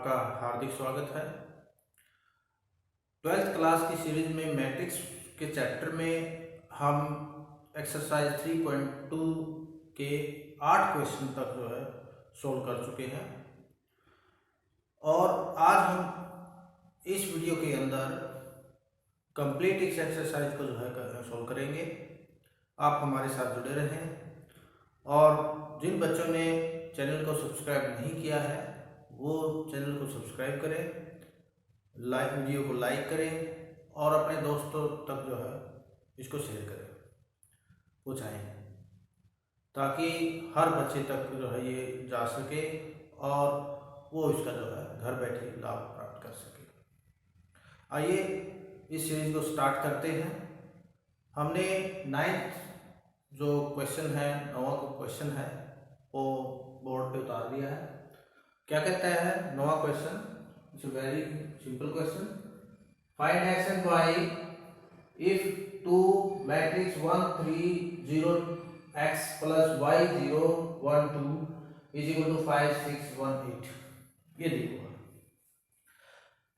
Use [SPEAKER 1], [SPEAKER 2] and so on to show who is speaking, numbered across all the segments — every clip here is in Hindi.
[SPEAKER 1] आपका हार्दिक स्वागत है। 12th क्लास की सीरीज में मैट्रिक्स के चैप्टर में हम एक्सरसाइज 3.2 के 8 क्वेश्चन तक जो है सोल्व कर चुके हैं और आज हम इस वीडियो के अंदर कंप्लीट इस एक्सरसाइज को जो है सोल्व करेंगे। आप हमारे साथ जुड़े रहें और जिन बच्चों ने चैनल को सब्सक्राइब नहीं किया है वो चैनल को सब्सक्राइब करें, वीडियो को लाइक करें और अपने दोस्तों तक जो है इसको शेयर करें, पहुँचाएं ताकि हर बच्चे तक जो है ये जा सके और वो इसका जो है घर बैठे लाभ प्राप्त कर सके। आइए इस सीरीज को स्टार्ट करते हैं। हमने 9th जो क्वेश्चन है, 9वां क्वेश्चन है, वो बोर्ड पे उतार दिया है। क्या कहता है 9वां question? It's a very simple question. Find x and y if two matrix 1 3 0 x plus y 0 1 2 is equal to 5 6 1 8। ये देखो,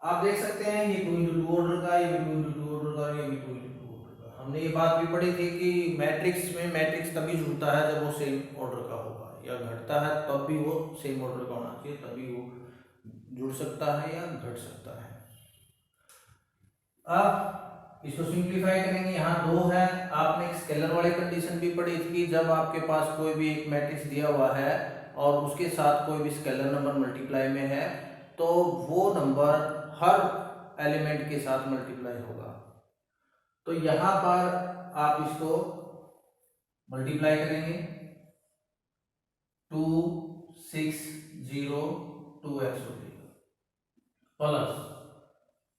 [SPEAKER 1] आप देख सकते हैं ये 2 into 2 ऑर्डर का, ये 2 into 2 ऑर्डर का, ये भी 2 into 2 ऑर्डर का। हमने ये बात भी पढ़ी थी कि मैट्रिक्स में मैट्रिक्स तभी जुड़ता है जब वो सेम ऑर्डर का होगा, या घटता है तब भी वो सेम ऑर्डर का होना चाहिए, तभी वो जुड़ सकता है या घट सकता है। अब इसको सिंप्लीफाई करेंगे। यहाँ 2 है। आपने एक स्केलर वाली कंडीशन भी पढ़ी थी, जब आपके पास कोई भी एक मैट्रिक्स दिया हुआ है और उसके साथ कोई भी स्केलर नंबर मल्टीप्लाई में है तो वो नंबर हर एलिमेंट के साथ मल्टीप्लाई होगा। तो यहां पर आप इसको मल्टीप्लाई करेंगे 2 6 0 2x हो जाएगा plus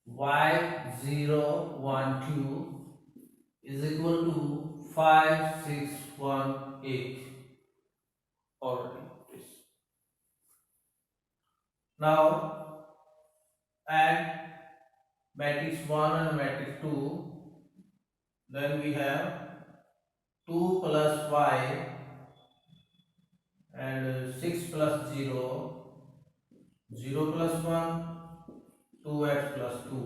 [SPEAKER 1] y 0 1 2 is equal to 5 6 1 8 और now add matrix 1 and matrix 2, then we have 2 plus 5 and 6 plus 0 0 plus 1 2x plus 2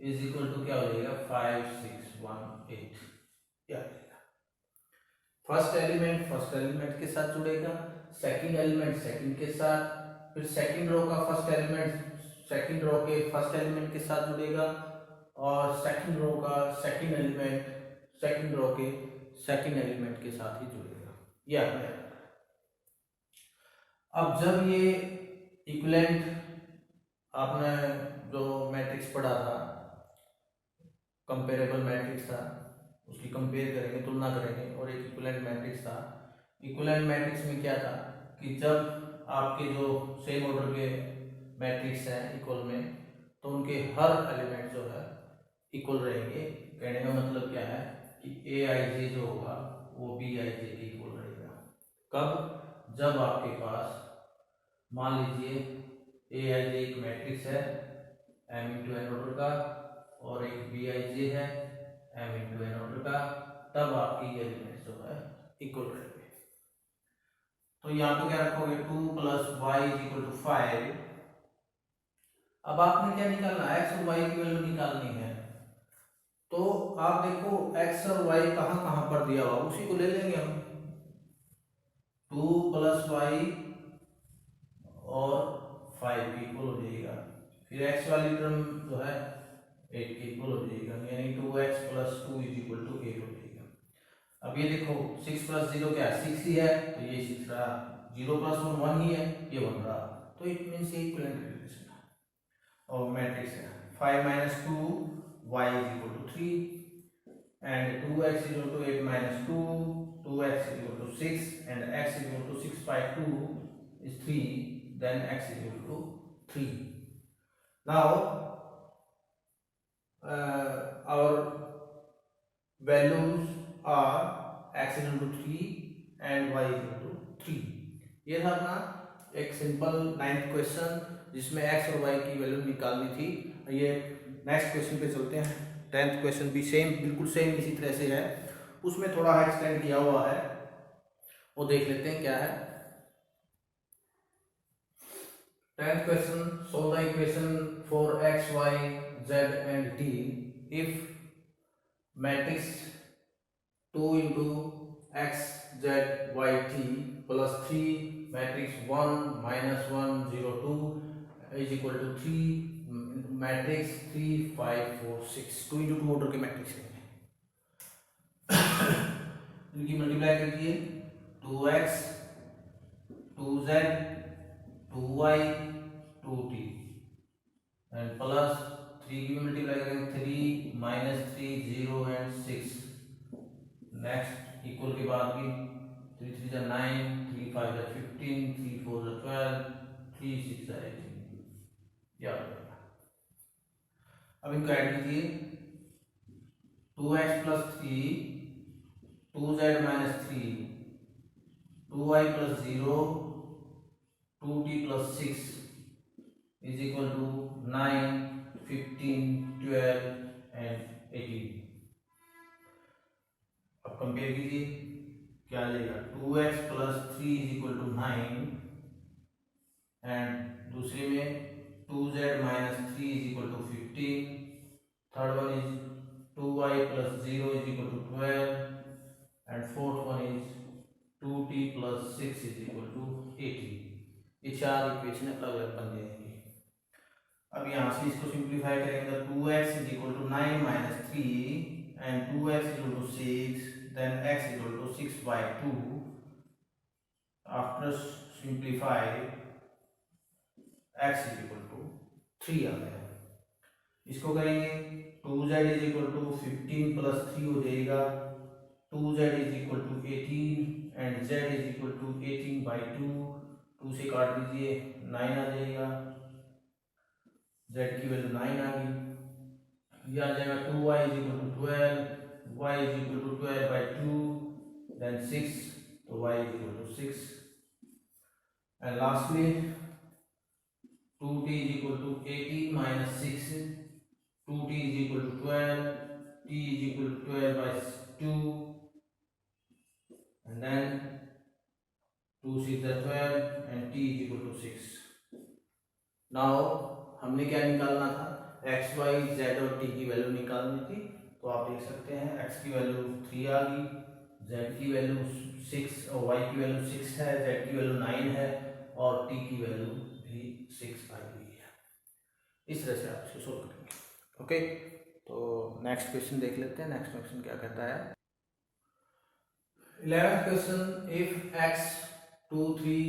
[SPEAKER 1] is equal to क्या हो जाएगा 5 6 1 8। क्या फर्स्ट एलिमेंट के साथ जुड़ेगा, सेकंड एलिमेंट सेकंड के साथ, फिर सेकंड रो का फर्स्ट एलिमेंट सेकंड रो के फर्स्ट एलिमेंट के साथ जुड़ेगा और सेकंड रो का सेकंड एलिमेंट सेकंड रो के सेकंड एलिमेंट के साथ ही जुड़ेगा। ये आपने अब जब ये इक्विवेलेंट आपने जो मैट्रिक्स पढ़ा था, कंपेरेबल मैट्रिक्स था, उसकी कंपेयर करेंगे, तुलना करेंगे, और एक इक्विवेलेंट मैट्रिक्स था। इक्विवेलेंट मैट्रिक्स में क्या था कि जब आपके जो सेम ऑर्डर के मैट्रिक्स है इक्वल में, तो उनके हर एलिमेंट जो है इक्वल रहेंगे। कहने का मतलब क्या है कि aij जो होगा वो bij के इक्वल रहेगा। कब? जब आपके पास मान लीजिए aij एक मैट्रिक्स है m into n ऑर्डर का और एक bij है m into n ऑर्डर का, तब आपकी एलिमेंट जो है इक्वल रहेंगे। तो यहाँ पे क्या रखोगे 2 plus y is equal to 5। अब आपने क्या निकालना है, x और y की वैल्यू निकालनी है। तो आप देखो x और y कहाँ कहाँ पर दिया हुआ, उसी को ले लेंगे हम। 2 plus y और 5 की इक्वल हो जाएगा, फिर x वाली टर्म जो है 8 की इक्वल हो जाएगा, यानी 2x plus 2 is equal to 8 हो जाएगा। अब ये देखो 6 plus 0 क्या है 6 ही है, तो ये 6 रहा, 0 plus 1 1 ही है, ये 1 रहा, तो इट मींस ये इक्विवेलेंट रिलेशन है और मैट्रिक्स है। 5 minus 2 y is equal to 3 and 2x is equal to 8 minus 2 2x is equal to 6 and x is equal to 6 by 2 is 3, then x is equal to 3. Now our values are x is equal to 3 and y is equal to 3। ये था अपना एक सिंपल 9th क्वेश्चन जिसमें x और y की वैल्यू निकालनी थी। ये नेक्स्ट क्वेश्चन पे चलते हैं। 10th क्वेश्चन भी सेम, बिल्कुल सेम इसी तरह से है, उसमें थोड़ा एक्सटेंड किया हुआ है, वो देख लेते हैं क्या है। 10th question, solve the equation for x, y, z and t if matrix 2 into x, z, y, t plus 3 matrix 1 minus 1 0 2 is equal to 3 matrix 3 5 4 6 2 into 2 order के मैट्रिक्स हैं, इनकी मल्टीप्लाई कीजिए 2x 2z 2y 2t and plus 3 की मल्टीप्लाई करेंगे 3 माइनस 3 0 एंड 6 नेक्स्ट इक्वल के बाद की 3 3 जा 9 3 5 जा 15 3 4 जा 12 3 6 जा 18 याद रखना। अब इनको ऐड कीजिए 2x plus 3 2z minus 3 2y plus 0 2t plus 6 is equal to 9 15 12 and 18। अब कंपेयर कीजिए क्या आ जाएगा 2x plus 3 is equal to 9 and दूसरे में 2z minus 3 is equal to 15, third one is 2y plus 0 is equal to 12 and fourth one is 2t plus 6 is equal to 18। ये चार इक्वेशन अलग अलग बन जाएंगी। अब यहाँ से इसको सिंप्लीफाई करेंगे तो 2x is equal to 9 minus 3 and 2x is equal to 6, then x is equal to 6 by 2। After simplify x is equal to 3 आ गया। इसको करेंगे 2z is equal to 15 plus 3 हो जाएगा 2z is equal to 18 and z is equal to 18 by 2। 2 से काट दीजिए 9 आ जाएगा, z की वैल्यू 9 आ गई। यह आ जाएगा 2y is equal to 12, y is equal to 12 by 2, then 6, तो y is equal to 6 and lastly 2t is equal to 18 minus 6, 2t is equal to 12, t is equal to 12 by 2 and then 2 6 is 12 and t is equal to 6। now हमने क्या निकालना था x y z और t की वैल्यू निकालनी थी, तो आप देख सकते हैं x की वैल्यू 3 आ गई, z की वैल्यू 6 और y की वैल्यू 6 है, z की वैल्यू 9 है और t की वैल्यू भी 6 आ गई है। इस तरह से आप इसको सोल्व करेंगे। ओके, तो नेक्स्ट क्वेश्चन देख लेते हैं। नेक्स्ट क्वेश्चन क्या कहता है 11th question if x 2 3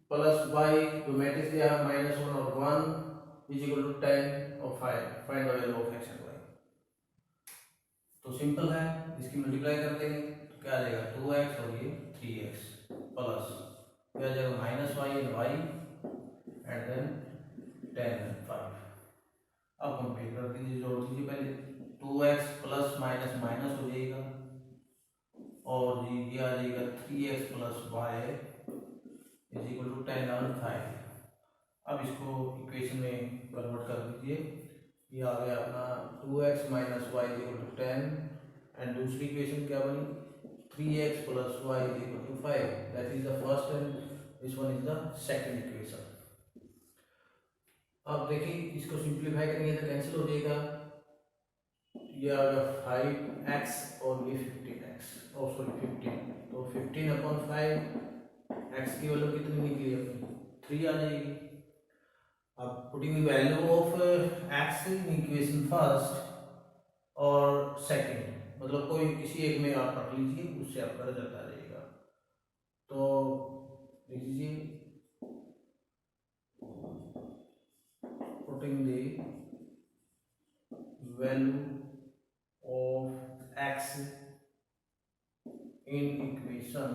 [SPEAKER 1] plus y जो मैट्रिक्स दिया है -1 और 1 इज इक्वल टू 10 और 5 find the value of x and y। तो सिंपल है, इसकी मल्टीप्लाई कर देंगे तो क्या आ जाएगा 2x और ये 3x प्लस क्या आ जाएगा -y and y and then 10 and 5। अब कंपेयर कर दीजिए, जोड़ दीजिए पहले 2x प्लस माइनस माइनस हो जाएगा और ये आ जाएगा 3x plus y is equal to 10 और 5। अब इसको इक्वेशन में कन्वर्ट कर दीजिए, ये आ गया अपना 2x minus y is equal to 10 and दूसरी इक्वेशन क्या बनी 3x plus y is equal to 5। That is the first and this one is the second equation. अब देखिए इसको सिंप्लीफाई करेंगे तो कैंसिल हो जाएगा, ये आ गया 5x और ये 15x और सॉरी 15, तो 15/5 x की वैल्यू कितनी निकली अपनी 3 आ जाएगी। अब putting the value of x in equation first और सेकंड, मतलब कोई किसी एक में आप रख लीजिए, उससे आपका रिजल्ट आ जाएगा। तो लिख लीजिए putting the value of x in equation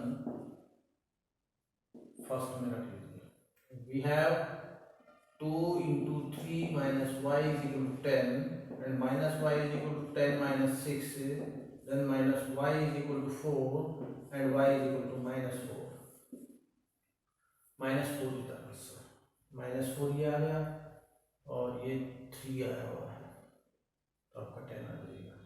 [SPEAKER 1] first में रख लीजिए। We have 2 into 3 minus y is equal to 10 and minus y is equal to 10 minus 6, then minus y is equal to 4 and y is equal to -4। -4 is the answer। -4 ये आ गया और ये 3 आया हुआ है, तो आपका 10 आ जाएगा।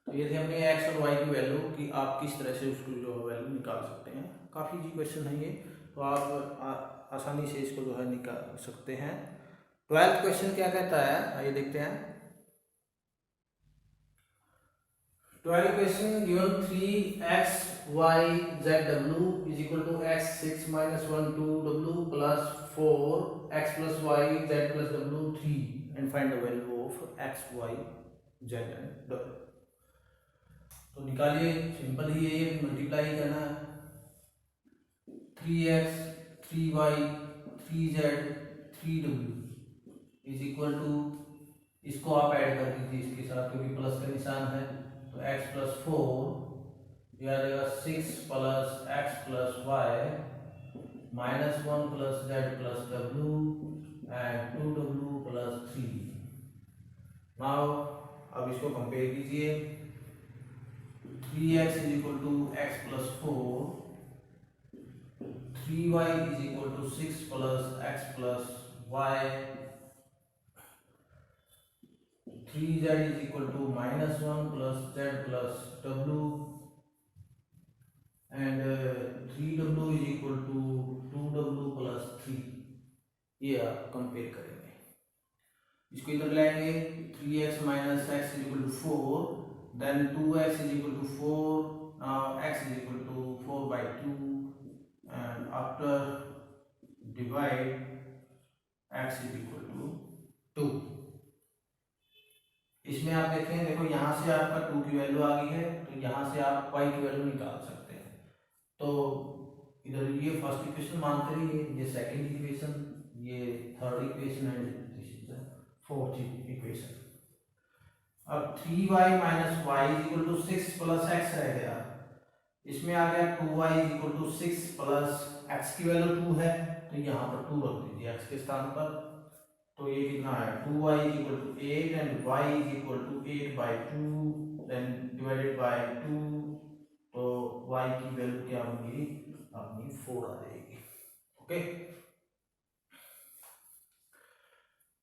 [SPEAKER 1] तो ये थे अपने x और y की वैल्यू कि आप किस तरह से उसको जो वैल्यू निकाल सकते हैं। काफ़ी इजी क्वेश्चन है ये, तो तो आप आसानी से इसको जो है निकाल सकते हैं। 12th क्वेश्चन क्या कहता है, आइए देखते हैं। 12th question given 3x y z w is equal to x 6 minus 1 2 w plus 4 x plus y z plus w 3 and find the value of x y z and w। तो निकालिए, सिंपल ही है, ये मल्टीप्लाई करना है। 3x 3y 3z 3w is equal to, इसको आप ऐड कर दीजिए इसके साथ क्योंकि प्लस का निशान है, तो x प्लस 4 यह आ जाएगा 6 plus x plus y minus 1 plus z plus w and 2w plus 3। Now अब इसको कंपेयर कीजिए। 3x is equal to x plus 4, 3y is equal to 6 plus x plus y, 3z is equal to minus 1 plus z plus w and 3w is equal to 2w plus 3। ये आप कंपेयर करेंगे, इसको इधर लाएंगे। 3x minus x is equal to 4, then 2x is equal to 4, now x is equal to 4 by 2 and after divide x is equal to 2। इसमें आप देखें, देखो यहाँ से आपका 2 की वैल्यू आ गई है, तो यहाँ से आप y की वैल्यू निकाल सकते हैं। तो इधर ये फर्स्ट इक्वेशन मानते रहिए, ये सेकंड इक्वेशन, ये third equation and this is the fourth equation. अब 3y minus y is equal to 6 plus x रह गया, इसमें आ गया 2y is equal to 6 plus x की वैल्यू 2 है, तो यहाँ पर 2 रख दीजिए x के स्थान पर। तो ये कितना है, 2y is equal to 8 and y is equal to 8 by 2 then divided by 2, तो y की वैल्यू क्या होगी, अपनी 4 आ जाएगी। ओके,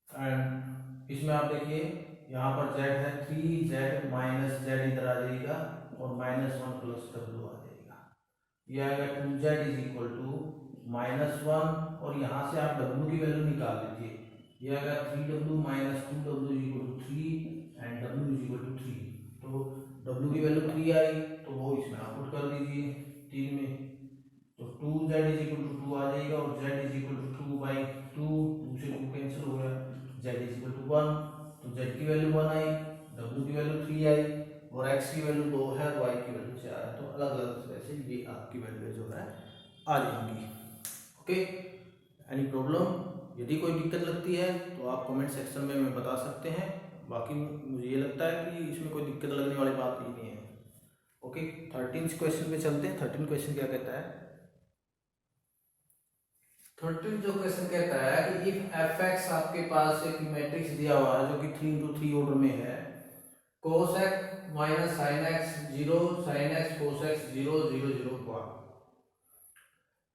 [SPEAKER 1] एंड इसमें आप देखिए यहाँ पर z है 3z माइनस z इधर आ जाएगा और माइनस 1 प्लस w आ जाएगा। यह आएगा 2z is equal to minus 1 और यहाँ से आप w की वैल्यू निकाल लीजिए, यह आएगा 3w minus 2w is equal to 3 and w is equal to 3। तो w की वैल्यू 3 आई, तो वो इसमें आप पुट कर दीजिए 3 में, तो 2z इज इक्वल टू 2 आ जाएगा और z is equal to 2 by 2, 2 से 2 कैंसिल हो गया, z इज इक्वल टू 1, तो z की वैल्यू 1 आई, w की वैल्यू 3 आई और x की वैल्यू 2 है, y की वैल्यू 4 है। तो अलग अलग तरह से ये आपकी वैल्यू जो है आ जाएंगी। Okay, any problem? यदि कोई दिक्कत लगती है तो आप कमेंट सेक्शन में हमें बता सकते हैं, बाकी मुझे ये लगता है कि इसमें कोई दिक्कत लगने वाली बात ही नहीं है। ओके, 13th क्वेश्चन पे चलते हैं। 13th क्वेश्चन क्या कहता है? 13th जो क्वेश्चन कहता है कि इफ fx आपके पास एक मैट्रिक्स दिया हुआ है जो कि 3x3 ऑर्डर में है, cos x minus sin x 0 sin x cos x 0 0 0 1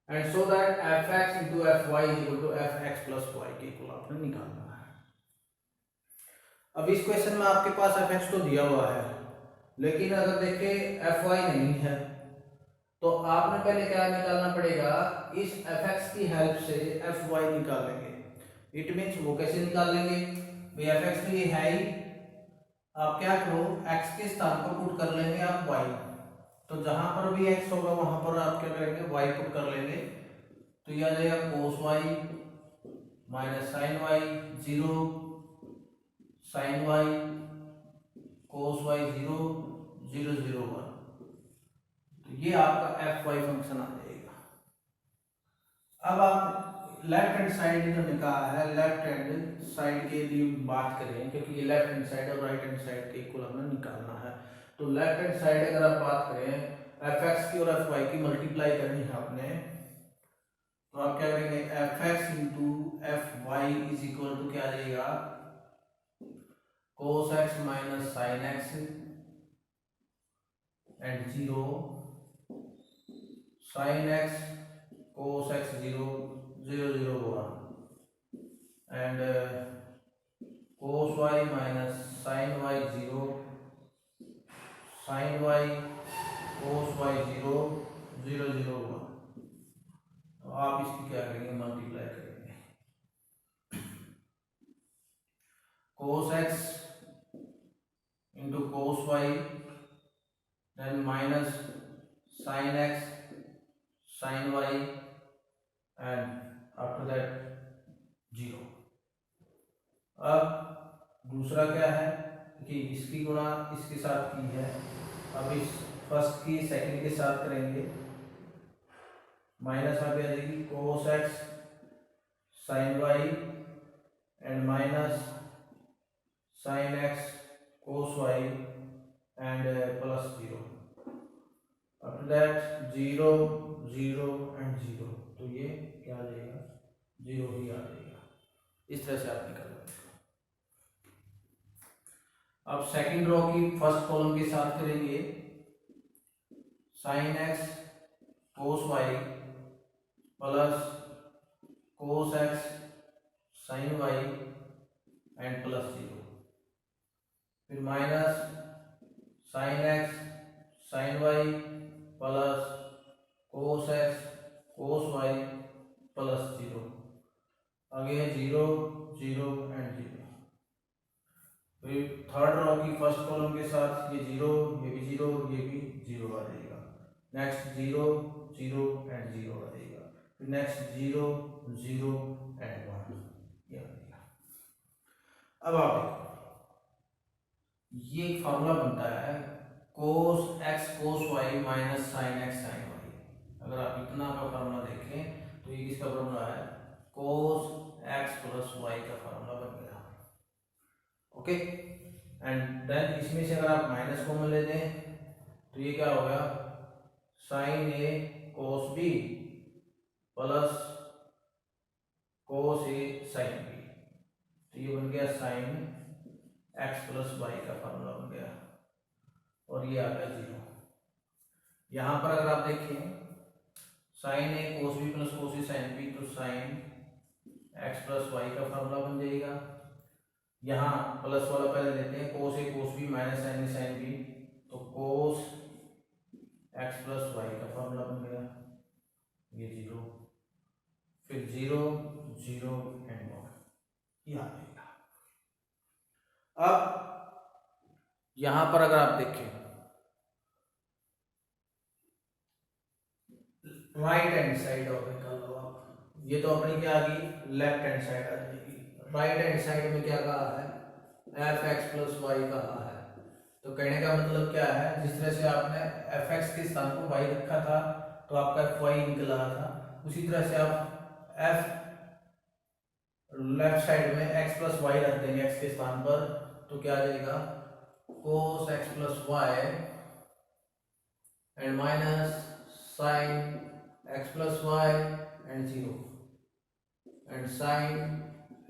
[SPEAKER 1] and so that fx into fy is equal to fx plus y के इक्वल आपने निकालना है। अब इस क्वेश्चन में आपके पास fx तो दिया हुआ है, लेकिन अगर देखें fy नहीं है, तो आपने पहले क्या निकालना पड़ेगा, इस fx की हेल्प से fy निकालेंगे। इट मीन्स वो कैसे निकाल लेंगे भाई, fx तो ये है ही, आप क्या करो x के स्थान पर पुट कर लेंगे आप y, तो जहां पर भी x होगा वहां पर आप क्या करेंगे, y पुट कर लेंगे, तो यह आ जाएगा cos y minus sin y 0 sin y cos y 0 0 0 1, तो ये आपका fy फंक्शन आ जाएगा। अब आप लेफ्ट हैंड साइड इधर निकाला है, लेफ्ट हैंड साइड के लिए बात करें क्योंकि ये लेफ्ट हैंड साइड और राइट हैंड साइड के इक्वल हमें निकालना है। तो लेफ्ट हैंड साइड अगर आप बात करें fx की और fy की मल्टीप्लाई करनी है आपने, तो आप क्या करेंगे, fx into fy is equal to क्या आ जाएगा, cos x minus sin x and 0 sin x cos x 0 0 0 1 and cos y minus sin y 0 sin y cos y 0 0 0 1। तो आप इसकी क्या करेंगे, मल्टीप्लाई करेंगे। cos x into cos y, then minus sin x sin y, and after that 0। अब दूसरा क्या है कि इसकी गुणा इसके साथ की है, अब इस फर्स्ट की सेकंड के साथ करेंगे, माइनस आ जाएगी cos x sin y and minus sin x cos y and plus 0। After that 0 0 and 0, तो ये क्या आ जाएगा, 0 ही आ जाएगा। इस तरह से आप निकाल लो इसको। अब सेकंड रो की फर्स्ट कॉलम के साथ करेंगे, sin x cos y plus cos x sin y and plus 0, फिर minus sin x sin y plus cos x cos y plus 0, आगे 0 0 एंड 0। फिर थर्ड रो की फर्स्ट कॉलम के साथ ये 0, ये भी 0, ये भी 0 आ जाएगा। नेक्स्ट 0 0 एंड 0 आ जाएगा। फिर नेक्स्ट 0 0 एंड 1 ये आ जाएगा। अब आप देखो, ये फार्मूला बनता है cos x cos y minus sin x sin y। अगर आप इतना का फार्मूला देखें तो ये किसका फार्मूला है, cos x प्लस y का फार्मूला बन गया। ओके, एंड देन इसमें से अगर आप माइनस कॉमन ले दें तो ये क्या हो गया, sin a cos b plus cos a sin b, तो ये बन गया sin x प्लस y का फार्मूला बन गया, और ये आ गया 0। यहाँ पर अगर आप देखें sin a cos b plus cos a sin b, तो sin x प्लस y का फार्मूला बन जाएगा। यहाँ प्लस वाला पहले लेते हैं, cos a cos b minus sin a sin b, तो cos x प्लस y का फार्मूला बन गया, ये 0, फिर 0 0 एंड 1 ये आ जाएगा। अब यहां पर अगर आप देखें राइट हैंड साइड और निकाल लो आप, ये तो अपनी क्या आ गई, लेफ्ट हैंड साइड आ जाएगी। राइट हैंड साइड में क्या कहा है, एफ एक्स प्लस वाई कहा है। तो कहने का मतलब क्या है, जिस तरह से आपने एफ एक्स के स्थान पर वाई रखा था तो आपका एफ वाई निकल रहा था, उसी तरह से आप एफ लेफ्ट साइड में एक्स प्लस वाई रख देंगे एक्स के स्थान पर, तो क्या आ जाएगा, cos x plus y and minus sine x plus y and 0 and sine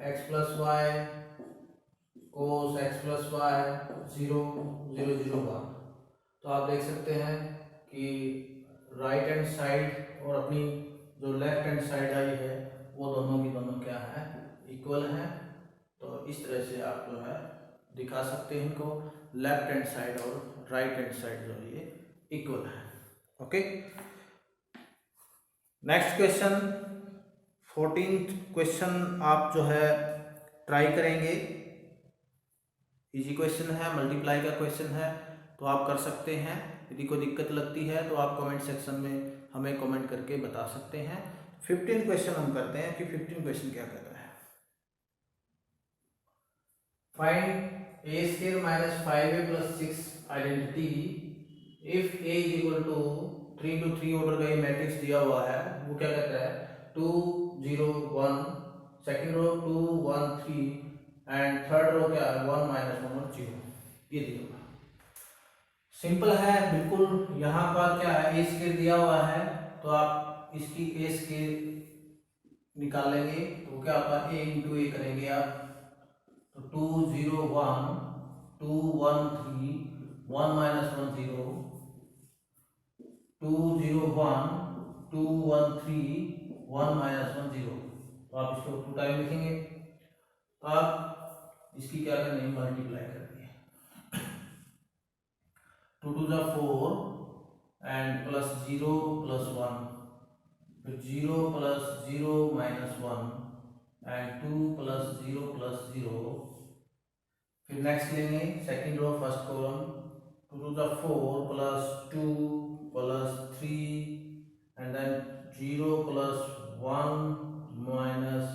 [SPEAKER 1] x plus y cos x plus y 0 0 0 1। तो आप देख सकते हैं कि राइट हैंड साइड और अपनी जो लेफ्ट हैंड साइड आई है वो दोनों की दोनों क्या है, इक्वल हैं। तो इस तरह से आप जो है दिखा सकते हैं इनको, लेफ्ट हैंड साइड और राइट हैंड साइड जो है ये इक्वल है। Okay, next question 14th question आप जो है ट्राई करेंगे, इजी क्वेश्चन है, मल्टीप्लाई का क्वेश्चन है, तो आप कर सकते हैं। यदि कोई दिक्कत लगती है तो आप कमेंट सेक्शन में हमें कमेंट करके बता सकते हैं। 15 क्वेश्चन हम करते हैं कि 15 क्वेश्चन क्या कर रहा है, find a square minus 5a plus 6 identity if a is equal to 3 to 3 order का ये मैट्रिक्स दिया हुआ है, वो क्या कहता है 2 0 1, second row 2 1 3 and third row क्या है 1 माइनस 1 और 0, ये दिया हुआ सिंपल है बिल्कुल। यहाँ पर क्या है, ए स्क्वायर दिया हुआ है तो आप इसकी ए स्क्वायर निकाल लेंगे, तो क्या होगा a इंटू ए करेंगे आप, तो 2 0 1 2 1 3 1 माइनस 1 0 2 0 1 2 1 3 1 माइनस 1 0। तो आप इसको 2 टाइम लिखेंगे, अब इसकी क्या करनी है, मल्टीप्लाई करनी है। 2 2 जा 4 एंड प्लस 0 प्लस 1 फिर 0 plus 0 minus 1 and 2 plus 0 plus 0। फिर नेक्स्ट लेंगे second row first column, 2 to the 4 plus 2 plus 3 and then 0 plus 1 minus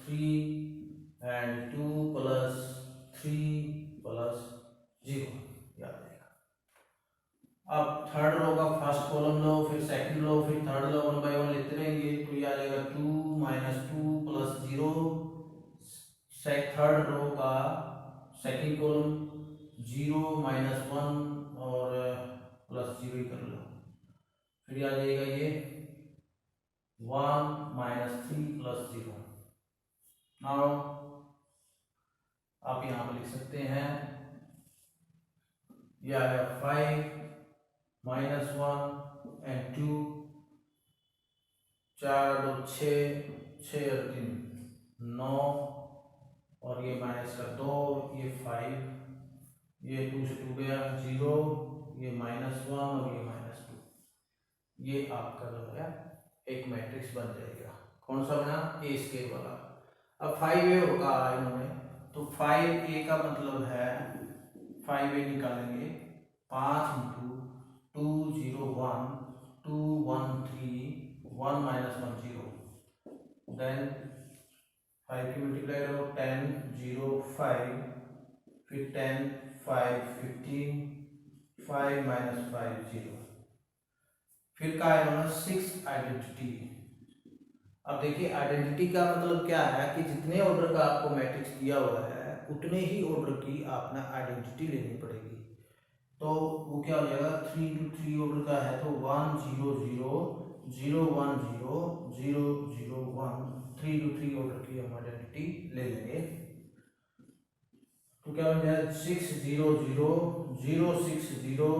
[SPEAKER 1] 3 and 2 plus 3 plus 0। याद रहेगा। अब थर्ड रो का फर्स्ट कॉलम लो, फिर सेकंड लो, फिर थर्ड लो, 1 बाय 1 लेते रहेंगे। तो ये आ जाएगा 2 माइनस 2 प्लस 0। थर्ड रो का सेकंड कॉलम 0 माइनस 1 और प्लस 0 ही कर लो। फिर आ जाएगा ये 1 माइनस 3 प्लस 0। नाउ आप यहाँ पर लिख सकते हैं, ये आएगा 5 माइनस 1 एंड 2, 4 और 6, 6 और 3 9, और ये माइनस का 2, ये 5, ये 2 से 2 गया 0, ये माइनस 1 और ये माइनस 2। ये आपका जो है एक मैट्रिक्स बन जाएगा। कौन सा बना? ए स्केयर वाला। अब 5A होगा इन्होंने, तो 5A का मतलब है 5A निकालेंगे 5 इंटू 2 0 1 2 1 3 1 माइनस 1 0, देन 5 की मल्टीप्लाई करो 10 0 5, फिर 10 5 15, 5 माइनस 5 0। फिर का है 6 आइडेंटिटी। अब देखिए आइडेंटिटी का मतलब क्या है कि जितने ऑर्डर का आपको मैट्रिक्स दिया हुआ है उतने ही ऑर्डर की आपने आइडेंटिटी लेनी पड़ेगी। तो वो क्या हो जाएगा, 3 इंटू 3 ऑर्डर का है तो 1 0 0 0 1 0 0 0 1, 3 इंटू 3 ऑर्डर की हम आइडेंटिटी ले लेंगे। तो क्या बन जाएगा 6 0 0 0 6 0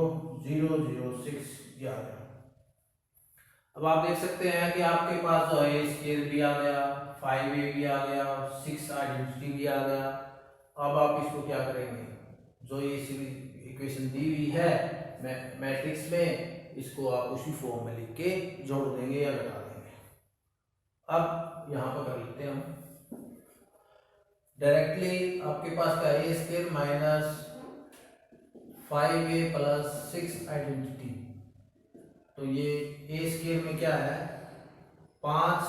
[SPEAKER 1] 0 0 6, ये आ गया। अब आप देख सकते हैं कि आपके पास जो है स्केयर भी आ गया, 5A भी आ गया, 6 आइडेंटिटी भी आ गया। अब आप इसको क्या करेंगे, जो ये इक्वेशन दी हुई है मैट्रिक्स में, इसको आप उसी फॉर्म में लिख के जोड़ देंगे या घटा देंगे। अब यहाँ पर कर लेते हैं हम डायरेक्टली। आपके पास क्या है, A square minus 5A plus 6 identity. तो ये ए स्केयर में क्या है, 5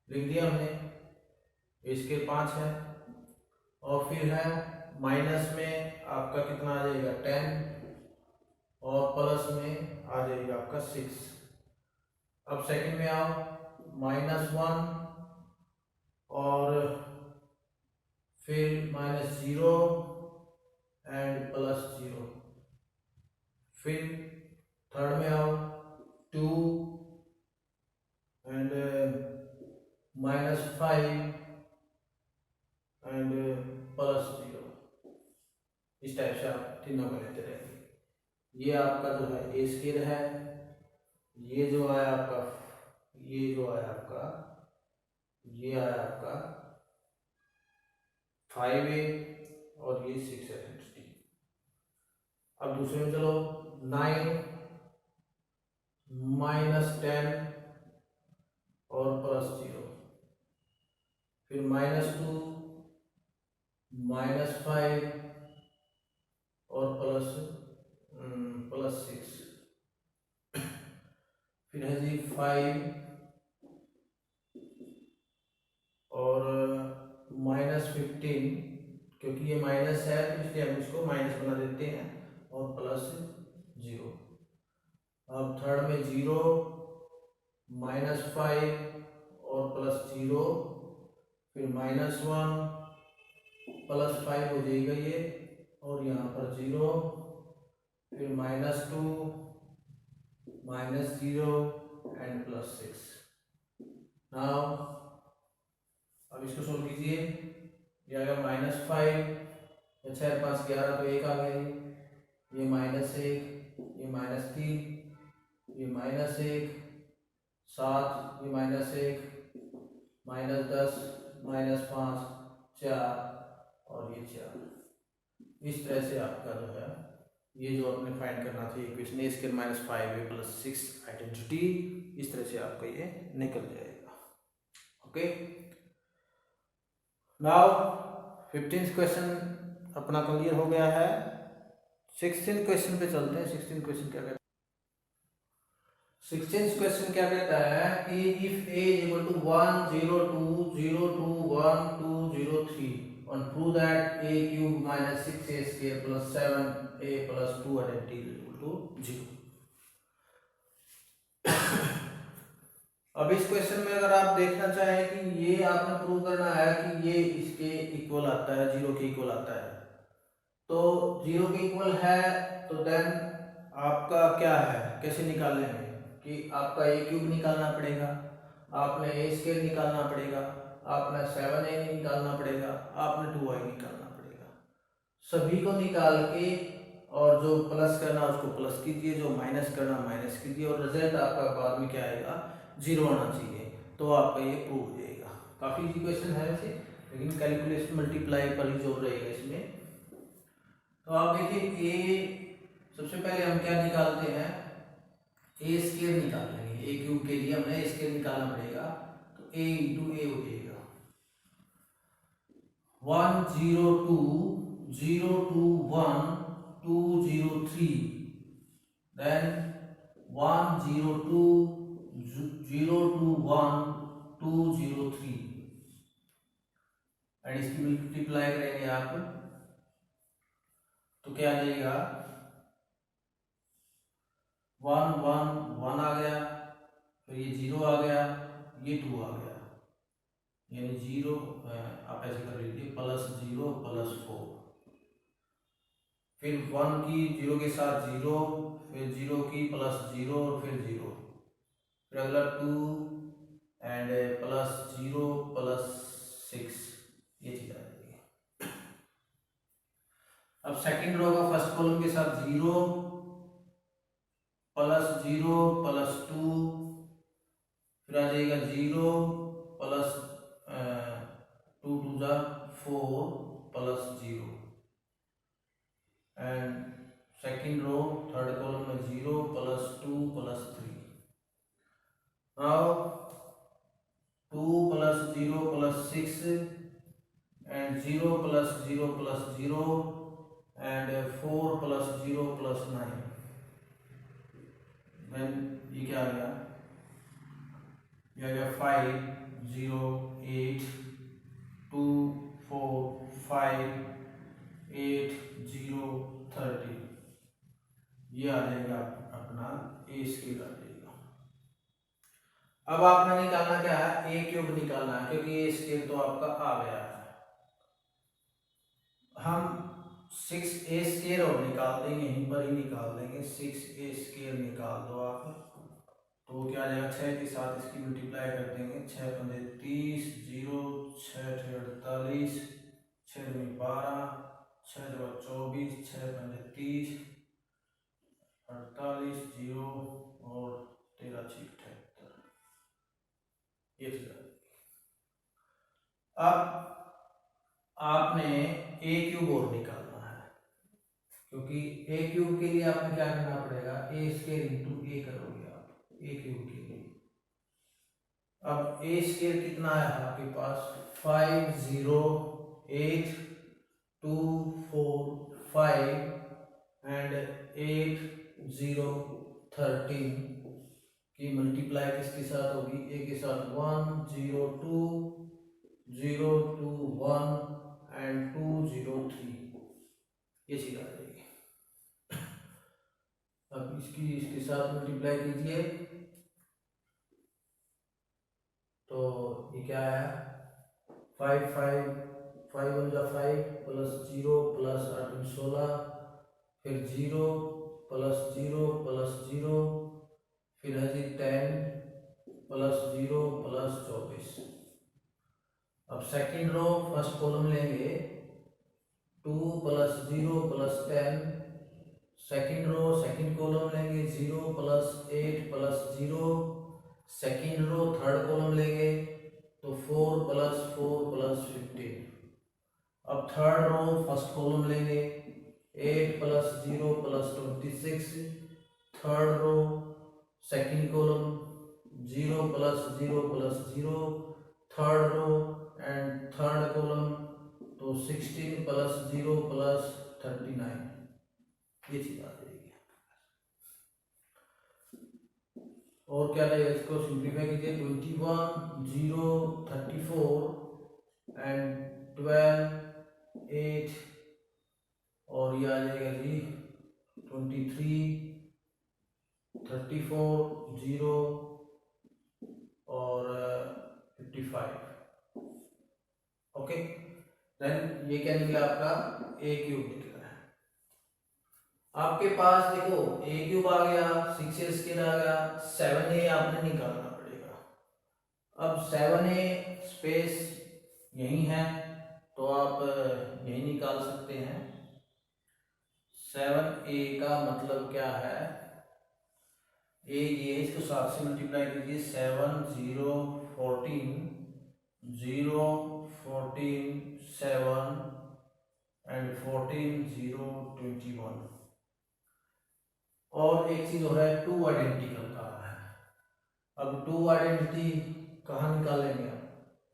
[SPEAKER 1] लिख दिया हमने, ए स्केयर 5 है, और फिर है माइनस में आपका कितना आ जाएगा 10, और प्लस में आ जाएगा आपका 6। अब सेकंड में आओ, -1 और फिर -0 एंड +0। फिर थर्ड में आओ 2 एंड -5 एंड +0। इस टाइप से आप तीनों को लेते रहेंगे। ये आपका जो है ए स्केयर है, ये जो आया आपका, ये जो आया आपका, ये आया आपका 5A और ये 6 आइडेंटिटी। अब दूसरे में चलो 9 -10 और +0, फिर -2 -5 और +6, फिर है जी 5 और -15, क्योंकि ये माइनस है तो इसलिए हम इसको माइनस बना देते हैं, और +0। अब थर्ड में 0 -5 और +0, फिर -1 +5 हो जाएगा ये, और यहाँ पर 0, फिर -2 -0 एंड +6। नाउ अब इसको सोल्व कीजिए, ये आएगा -5, 6 5 11 तो 1 आ गया, ये -1, ये -3, ये -1, 7, ये -1, -10, -5 4 और ये 4। इस तरह से आपका जो है ये जो आपने फाइंड करना था equation A square minus 5a plus 6 identity, इस तरह से आपका ये निकल जाएगा। ओके, नाउ 15th क्वेश्चन अपना क्लियर हो गया है। 16th क्वेश्चन पे चलते हैं। 16th क्वेश्चन क्या कहता है? 16th क्वेश्चन क्या कहता है कि if a equal to 1 0 2 0 2 1 2 0 3 and prove that a cube minus 6a square plus 7a plus 2 identity is equal to 0। अब इस क्वेश्चन में अगर आप देखना चाहें कि ये आपने प्रूव करना है कि ये इसके इक्वल आता है, 0 के इक्वल आता है, तो 0 के इक्वल है तो देन आपका क्या है, कैसे निकालेंगे कि आपका a क्यूब निकालना पड़ेगा, आपने a स्क्वायर निकालना पड़ेगा, आपने 7a निकालना पड़ेगा, आपने 2y निकालना पड़ेगा। सभी को निकाल के और जो प्लस करना उसको प्लस कीजिए, जो माइनस करना माइनस कीजिए, और रिजल्ट आपका बाद में क्या आएगा, 0 आना चाहिए, तो आपका ये प्रूव हो जाएगा। काफ़ी इजी क्वेश्चन है वैसे, लेकिन कैलकुलेशन मल्टीप्लाई पर ही जोर रहेगा इसमें। तो आप देखिए a, सबसे पहले हम क्या निकालते हैं, ए स्क्वायर निकाल लेंगे। ए क्यूब के लिए हमें स्क्वायर निकालना पड़ेगा, तो a इंटू ए हो जाएगा 1 0 2 0 2 1 2 0 3, then 1 0 2 0 2 1 2 0 3, एंड इसकी मल्टीप्लाई करेंगे आप तो क्या आ जाएगा, 1 1 1 आ गया, फिर ये 0 आ गया, ये 2 आ गया, यानी 0, आप ऐसे कर लीजिए प्लस 0 प्लस 4, फिर 1 की 0 के साथ 0, फिर 0 की प्लस 0 और फिर 0, फिर अगला 2 एंड प्लस 0 प्लस 6, ये चीज आ जाएगी। अब सेकंड रो का फर्स्ट कॉलम के साथ 0 प्लस 0 प्लस 2, फिर आ जाएगा 0 प्लस 2 2 जा 4 plus 0, and second row third column में 0 plus 2 plus 3। Now 2 plus 0 plus 6 and 0 plus 0 plus 0 and 4 plus 0 plus 9, then ये क्या आ गया, ये आ गया 5 0 8 2 4 5 8 0 30, ये आ जाएगा अपना ए स्क्वायर आ जाएगा। अब आपने निकालना क्या है, ए क्यूब निकालना है, क्योंकि ए स्क्वायर तो आपका आ गया है। हम 6a स्क्वायर और निकाल देंगे, यहीं पर ही निकाल देंगे, 6a स्क्वायर निकाल दो आप, तो क्या आ जाएगा, 6 के साथ इसकी मल्टीप्लाई कर देंगे, 6 पंजे 30 0 6 48 6 में 12 6 24 6 पंजे 30 48 0 और 13 6 78, ये चीज। अब आपने ए क्यूब और निकालना है, क्योंकि ए क्यूब के लिए आपने क्या करना पड़ेगा, ए स्क्वायर इंटू ए करोगे आप ए क्यूब के लिए। अब ए स्क्वायर कितना है आपके पास, 5 0 8 2 4 5 एंड 8 0 13 की मल्टीप्लाई किसके साथ होगी, ए के साथ 1 0 2 0 2 1 एंड 2 0 3, ये चीज आ जाएगी। अब इसके साथ मल्टीप्लाई कीजिए तो ये क्या है, 5 5 5 1 जा 5 प्लस 0 प्लस 8 16, फिर 0 प्लस 0 प्लस 0, फिर है जी 10 प्लस 0 प्लस 24। अब सेकंड रो फर्स्ट कॉलम लेंगे, 2 plus 0 plus 10, second row second column लेंगे 0 plus 8 plus 0, second row third column लेंगे तो 4 प्लस 4 प्लस 15। अब थर्ड रो फर्स्ट कॉलम लेंगे 8 plus 0 plus 26, third row second column 0 plus 0 plus 0, third row and third column, तो 16 प्लस 0 प्लस 39, ये चीज आ जाएगी। और क्या रहेगा, इसको सिंप्लीफाई कीजिए, 21 0 34 एंड 12 8, और ये आ जाएगा जी 23 34 0 और 55। ओके, देन ये क्या निकला आपका ए क्यूब निकला है। आपके पास देखो ए क्यूब आ गया, 6a स्क्वायर आ गया, 7a आपने निकालना पड़ेगा। अब 7a स्पेस यही है तो आप यही निकाल सकते हैं। 7a का मतलब क्या है, ए ये इसको 7 से मल्टीप्लाई कीजिए, 7 0 14 0 14 7 एंड 14 0 21। और एक चीज हो रहा है, 2 आइडेंटिकल का है। अब 2 आइडेंटिटी कहाँ निकालेंगे आप,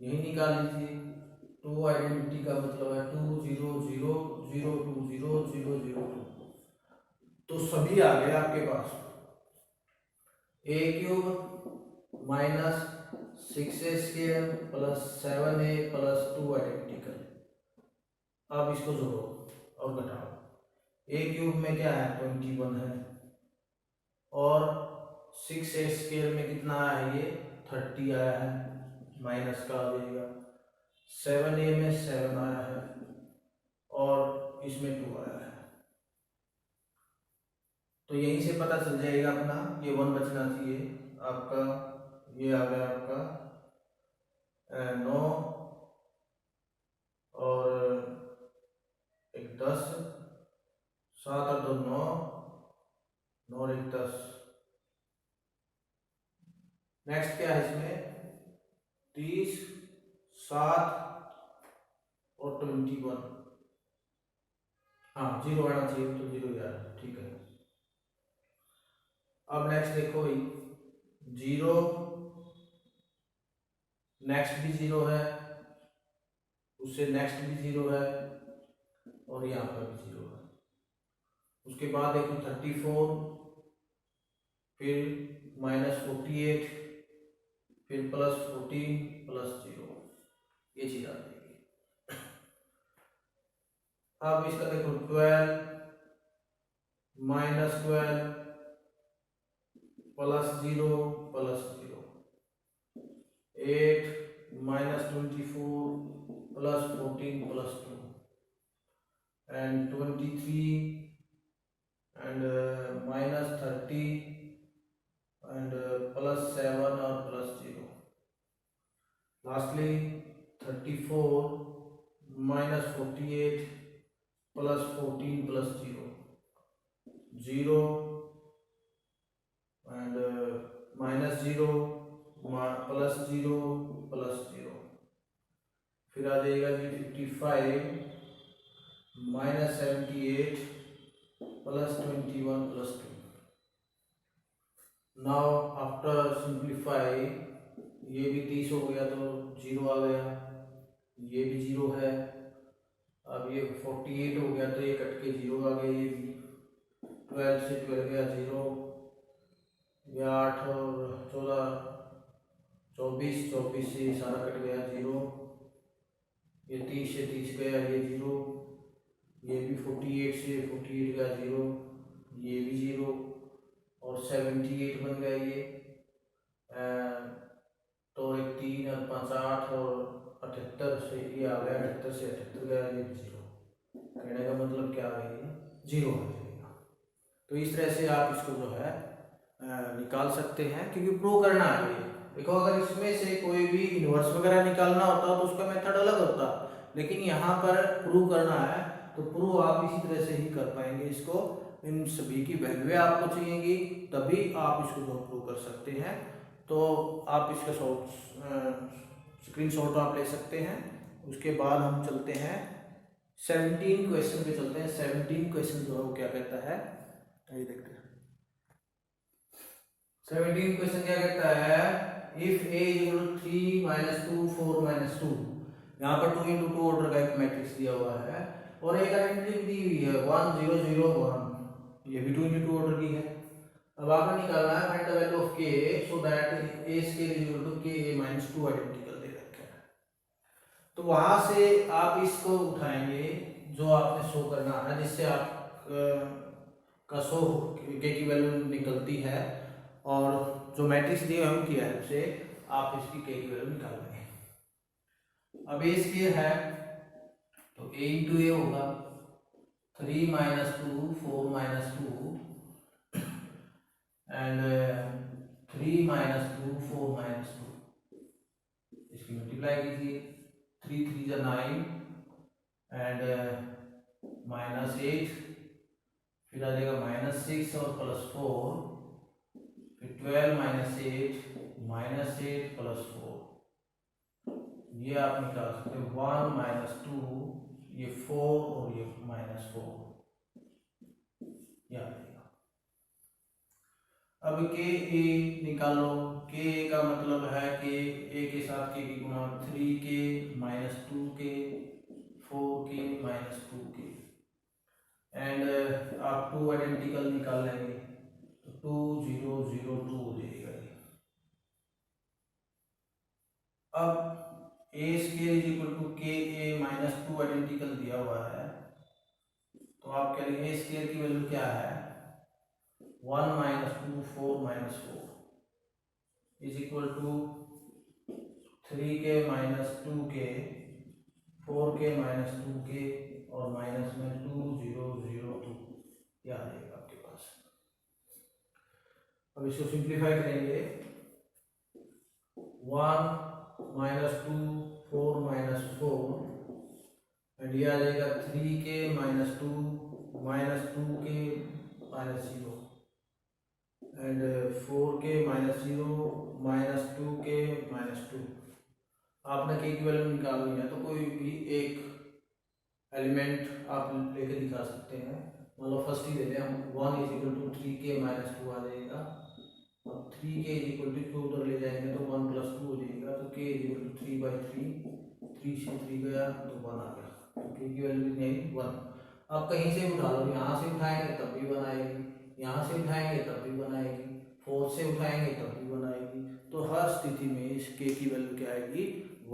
[SPEAKER 1] यही निकाल लीजिए। 2 आइडेंटिटी का मतलब है 2 0 0 0 2 0 0 0 2, तो सभी आ गए आपके पास। A cube minus 6a square plus 7a plus 2 identical. अब इसको जोड़ो और घटाओ। ए क्यूब में क्या है 21 है, और 6a स्क्वायर में कितना आया है, ये 30 आया है, माइनस का आ जाएगा। 7a में 7 आया है और इसमें 2 आया है, तो यहीं से पता चल जाएगा अपना, ये 1 बचना चाहिए आपका। ये आ गया आपका 9 और 1 10, 7 और 2 9, 9 और 1 10। नेक्स्ट क्या है इसमें 30 7 और 21, हाँ 0 आना चाहिए तो 0 यार, ठीक है। अब नेक्स्ट देखो भाई, 0 नेक्स्ट भी 0 है, उससे नेक्स्ट भी 0 है, और यहाँ पर भी 0 है। उसके बाद देखो 34, फिर माइनस 48, फिर प्लस 14 प्लस 0, ये चीज आ जाएगी। अब इसका देखो 12 minus 12 plus 0 plus 0, 8 minus 24 plus 14 plus 2 and 23 and minus 30 and plus 7 और plus 0। Lastly 34 minus 48 plus 14 plus 0 0 and minus 0 plus 0 plus 0, फिर आ जाएगा जी 55 minus 78 plus 21 plus 2। Now after simplify, ये भी 30 हो गया तो 0 आ गया, ये भी 0 है। अब ये 48 हो गया तो ये कट के 0 आ गया, ये भी 12 से 12 गया 0, ये 8 और 14 24, 24 से सारा कट गया 0, ये 30 से 30 गया, ये 0, ये भी 48 से 48 गया 0, ये भी 0, और 78 बन गया ये, तो एक 3 और 5 8 और 78 से ये आ गया, 78 से 78 गया, ये 0। कहने का मतलब क्या है, ये 0 हो जाएगा। तो इस तरह से आप इसको जो है निकाल सकते हैं, क्योंकि प्रूव करना है ये। देखो अगर इसमें से कोई भी इनवर्स वगैरह निकालना होता तो उसका मेथड अलग होता, लेकिन यहाँ पर प्रूव करना है तो प्रूव आप इसी तरह से ही कर पाएंगे इसको। इन सभी की वैल्यू आपको चाहिएगी, तभी आप इसको जो प्रूव कर सकते हैं। तो आप इसका स्क्रीनशॉट आप ले सकते हैं। उसके बाद हम चलते हैं 17 क्वेश्चन पे चलते हैं। 17 क्वेश्चन जो है वो क्या कहता है, ये देखते हैं। 17 क्वेश्चन क्या कहता है, if a equal to 3 minus 2 4 minus 2, यहाँ पर 2 into 2 ऑर्डर का एक मैट्रिक्स दिया हुआ है और एक आइडेंटिटी दी हुई है 1 0 0 1, ये भी 2 into 2 ऑर्डर की है। अब आपने निकालना है find the value of k so that a square equal to k a minus 2 identical दे रखा है। तो वहां से आप इसको उठाएंगे जो आपने शो करना है, जिससे आप का शो के की वैल्यू निकलती है और जो मैट्रिक्स दिए हैं उनकी हेल्प से आप इसकी के की वैल्यू निकाल लेंगे। अब ए स्क्वायर है तो a इंटू ए होगा 3 minus 2 4 minus 2 and 3 minus 2 4 minus 2, इसकी मल्टीप्लाई कीजिए 3 3 जा 9 एंड माइनस 8, फिर आ जाएगा माइनस 6 और प्लस 4, फिर 12 माइनस 8 माइनस 8 प्लस 4, ये आप निकाल सकते हो 1 माइनस 2, ये 4 और ये माइनस 4, ये आ जाएगा। अब के ए निकालो, के ए का मतलब है कि ए के साथ के की गुणा 3 के माइनस 2 के 4 के माइनस 2 के, एंड आप 2 आइडेंटिकल निकाल लेंगे तो 2 0 0 2 हो जाएगा। अब ए स्क्वायर इज इक्वल टू के ए माइनस 2 आइडेंटिकल दिया हुआ है, तो आप कह लेंगे ए स्क्वायर की वैल्यू क्या है 1 minus 2 4 minus 4 is equal to 3 के माइनस 2 के 4 के माइनस 2 के और माइनस में 2 0 0 2, ये आ जाएगा आपके पास। अब इसको सिंप्लीफाई करेंगे 1 माइनस 2 4 माइनस 4 एंड ये आ जाएगा 3 के माइनस 2 के माइनस 0 एंड 4 के माइनस 0 माइनस 2 के माइनस 2। आपने के की वैल्यू निकालनी है तो कोई भी एक एलिमेंट आप लेके दिखा सकते हैं। मतलब फर्स्ट ही ले लें हम 1 इज इक्वल टू 3 के माइनस 2 आ जाएगा, अब 3 के इज इक्वल टू उधर ले जाएंगे तो 1 प्लस 2 हो जाएगा, तो के इज इक्वल टू 3 बाई 3 से 3 गया तो 1 आ गया, तो के की वैल्यू कितनी आई 1। अब कहीं से उठा लो, यहाँ से उठाएंगे तब भी 1 आएगी, यहाँ से उठाएंगे तब भी 1 आएगी, 4 से उठाएंगे तब भी 1 आएगी, तो हर स्थिति में इस के की वैल्यू क्या आएगी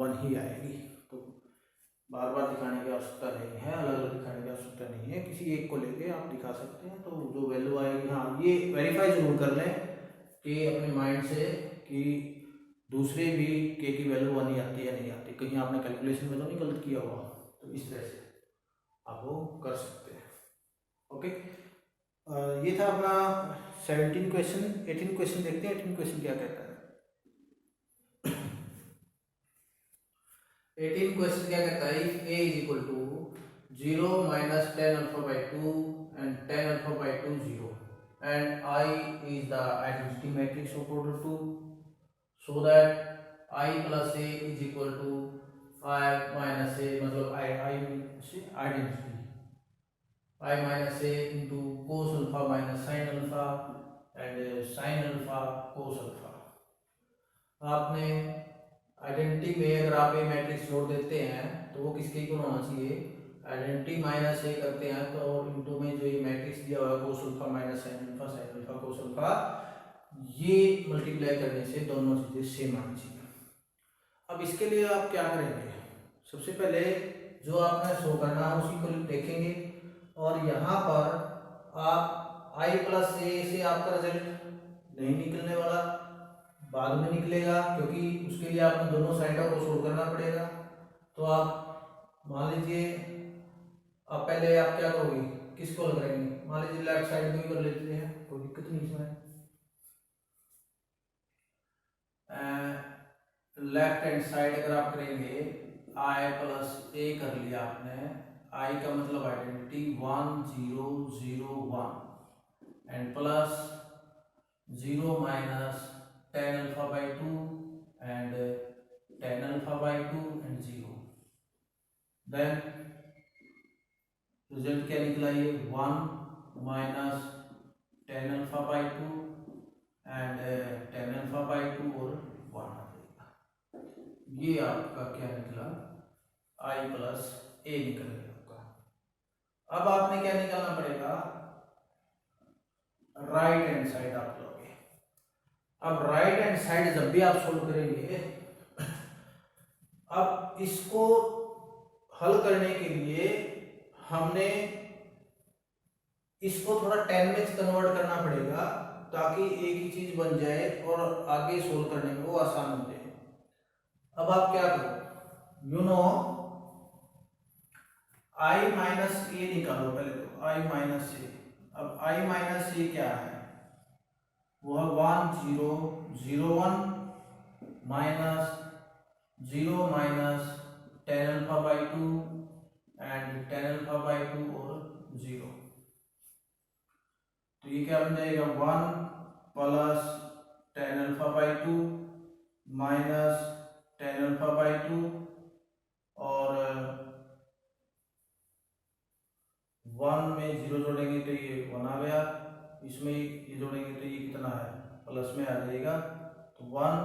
[SPEAKER 1] 1 ही आएगी। तो बार बार दिखाने की आवश्यकता नहीं है, अलग अलग दिखाने की आवश्यकता नहीं है, किसी एक को लेके आप दिखा सकते हैं। तो जो वैल्यू आएगी, हाँ ये वेरीफाई जरूर कर लें कि अपने माइंड से कि दूसरे भी के की वैल्यू 1 ही आती है या नहीं आती, कहीं आपने कैलकुलेशन में तो नहीं गलत किया हुआ। तो इस तरह से आप वो कर सकते हैं। ओके, ये था अपना 17 क्वेश्चन। 18 क्वेश्चन देखते हैं। 18 क्वेश्चन क्या कहता है। 18 क्वेश्चन क्या कहता है, if a is equal to 0 minus 10 alpha by 2 and 10 alpha by 2 0 and I is the identity matrix of order 2, so that I plus a is equal to I minus a, मतलब I से identity I minus a into cos alpha minus sin alpha and sin alpha cos alpha। आपने आइडेंटिटी में अगर आप ए मैट्रिक्स जोड़ देते हैं तो वो किसके इक्वल होना चाहिए, आइडेंटिटी माइनस ए करते हैं तो और इनटू में जो ये मैट्रिक्स दिया हुआ है कोस alpha minus sin alpha cos alpha, ये मल्टीप्लाई करने से दोनों चीजें सेम आनी चाहिए। अब इसके लिए आप क्या करेंगे, सबसे पहले जो आपने शो करना है उसी को देखेंगे और यहाँ पर आप आई प्लस ए से आपका रिजल्ट नहीं निकलने वाला, बाद में निकलेगा, क्योंकि उसके लिए आपने दोनों साइडों को शो करना पड़ेगा। तो आप मान लीजिए अब पहले आप क्या करोगे, किसको लगाएंगे, मान लीजिए लेफ्ट साइड में कर लेते हैं, कोई दिक्कत नहीं इसमें। लेफ्ट हैंड साइड अगर आप करेंगे आई प्लस ए कर लिया आपने, आई का मतलब identity 1 0 0 1 and plus 0 minus 10 alpha by 2 and 10 alpha by 2 and 0, then result क्या निकला ये 1 minus ten alpha by 2 and ten alpha by 2 और 1 आ जाएगा। ये आपका क्या निकला आई प्लस ए निकल गया आपका। अब आपने क्या निकालना पड़ेगा, राइट हैंड साइड आप लोगे। अब राइट हैंड साइड जब भी आप सोल्व करेंगे, अब इसको हल करने के लिए हमने इसको थोड़ा 10 में कन्वर्ट करना पड़ेगा ताकि एक ही चीज बन जाए और आगे सोल्व करने में वो आसान हो जाए। अब आप क्या करो, यू नो आई माइनस ए निकालो पहले, तो आई माइनस ए। अब आई माइनस ए क्या है, वो है 1 0 0 1 minus 0 minus ten alpha by 2 and ten alpha by 2 और 0। तो ये क्या बन जाएगा 1 plus ten alpha by 2 minus ten alpha by 2 और 1 में 0 जोड़ेंगे तो ये 1 आ गया, इसमें ये जोड़ेंगे तो ये कितना है प्लस में आ जाएगा। तो 1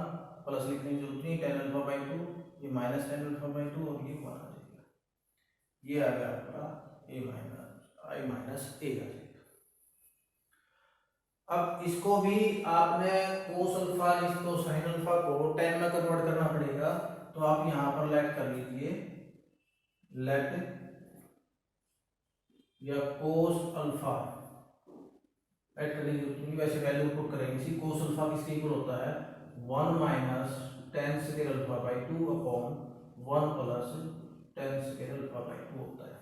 [SPEAKER 1] प्लस लिखने की जरूरत नहीं, टेन अल्फा बाई 2, ये माइनस टेन अल्फा बाई 2 और ये 1 आ जाएगा। ये आ गया आपका ए माइनस आई माइनस ए आ जाएगा। अब इसको भी आपने कोस अल्फा इसको साइन अल्फा को 10 में कन्वर्ट करना पड़ेगा। तो आप यहां पर लेट कर लीजिए, लेट या कोस अल्फा ऐड करने की जरूरत नहीं, वैसे वैल्यू पुट करेंगे। इसी कोस अल्फा किसके इक्वल होता है 1 minus ten square alpha by 2 upon 1 plus ten square alpha by 2 होता है।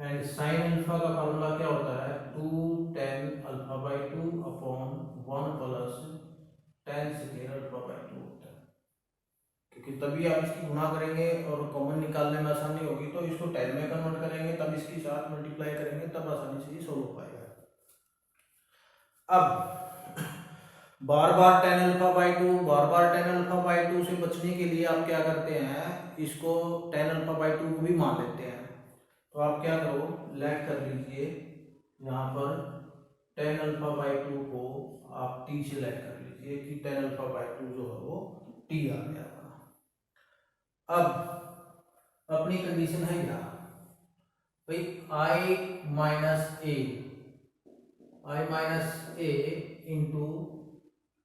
[SPEAKER 1] एंड साइन अल्फा का फॉर्मूला क्या होता है 2 ten alpha by 2 upon 1 plus ten square alpha by 2 होता है। क्योंकि तभी आप इसकी गुणा करेंगे और कॉमन निकालने में आसानी होगी, तो इसको 10 में कन्वर्ट करेंगे, तब इसके साथ मल्टीप्लाई करेंगे, तब आसानी से ये सोल्व हो पाएगा। अब बार बार टेन अल्फा बाई 2 बार बार टेन अल्फा बाई 2 से बचने के लिए आप क्या करते हैं, इसको टेन अल्फा बाई 2 को भी मान लेते हैं। तो आप क्या करो, लेट कर लीजिए यहाँ पर टेन अल्फा बाई 2 को आप टी से लेट कर लीजिए कि टेन अल्फा बाई 2 जो है वो टी आ गया। अब अपनी कंडीशन है क्या भाई, I minus A into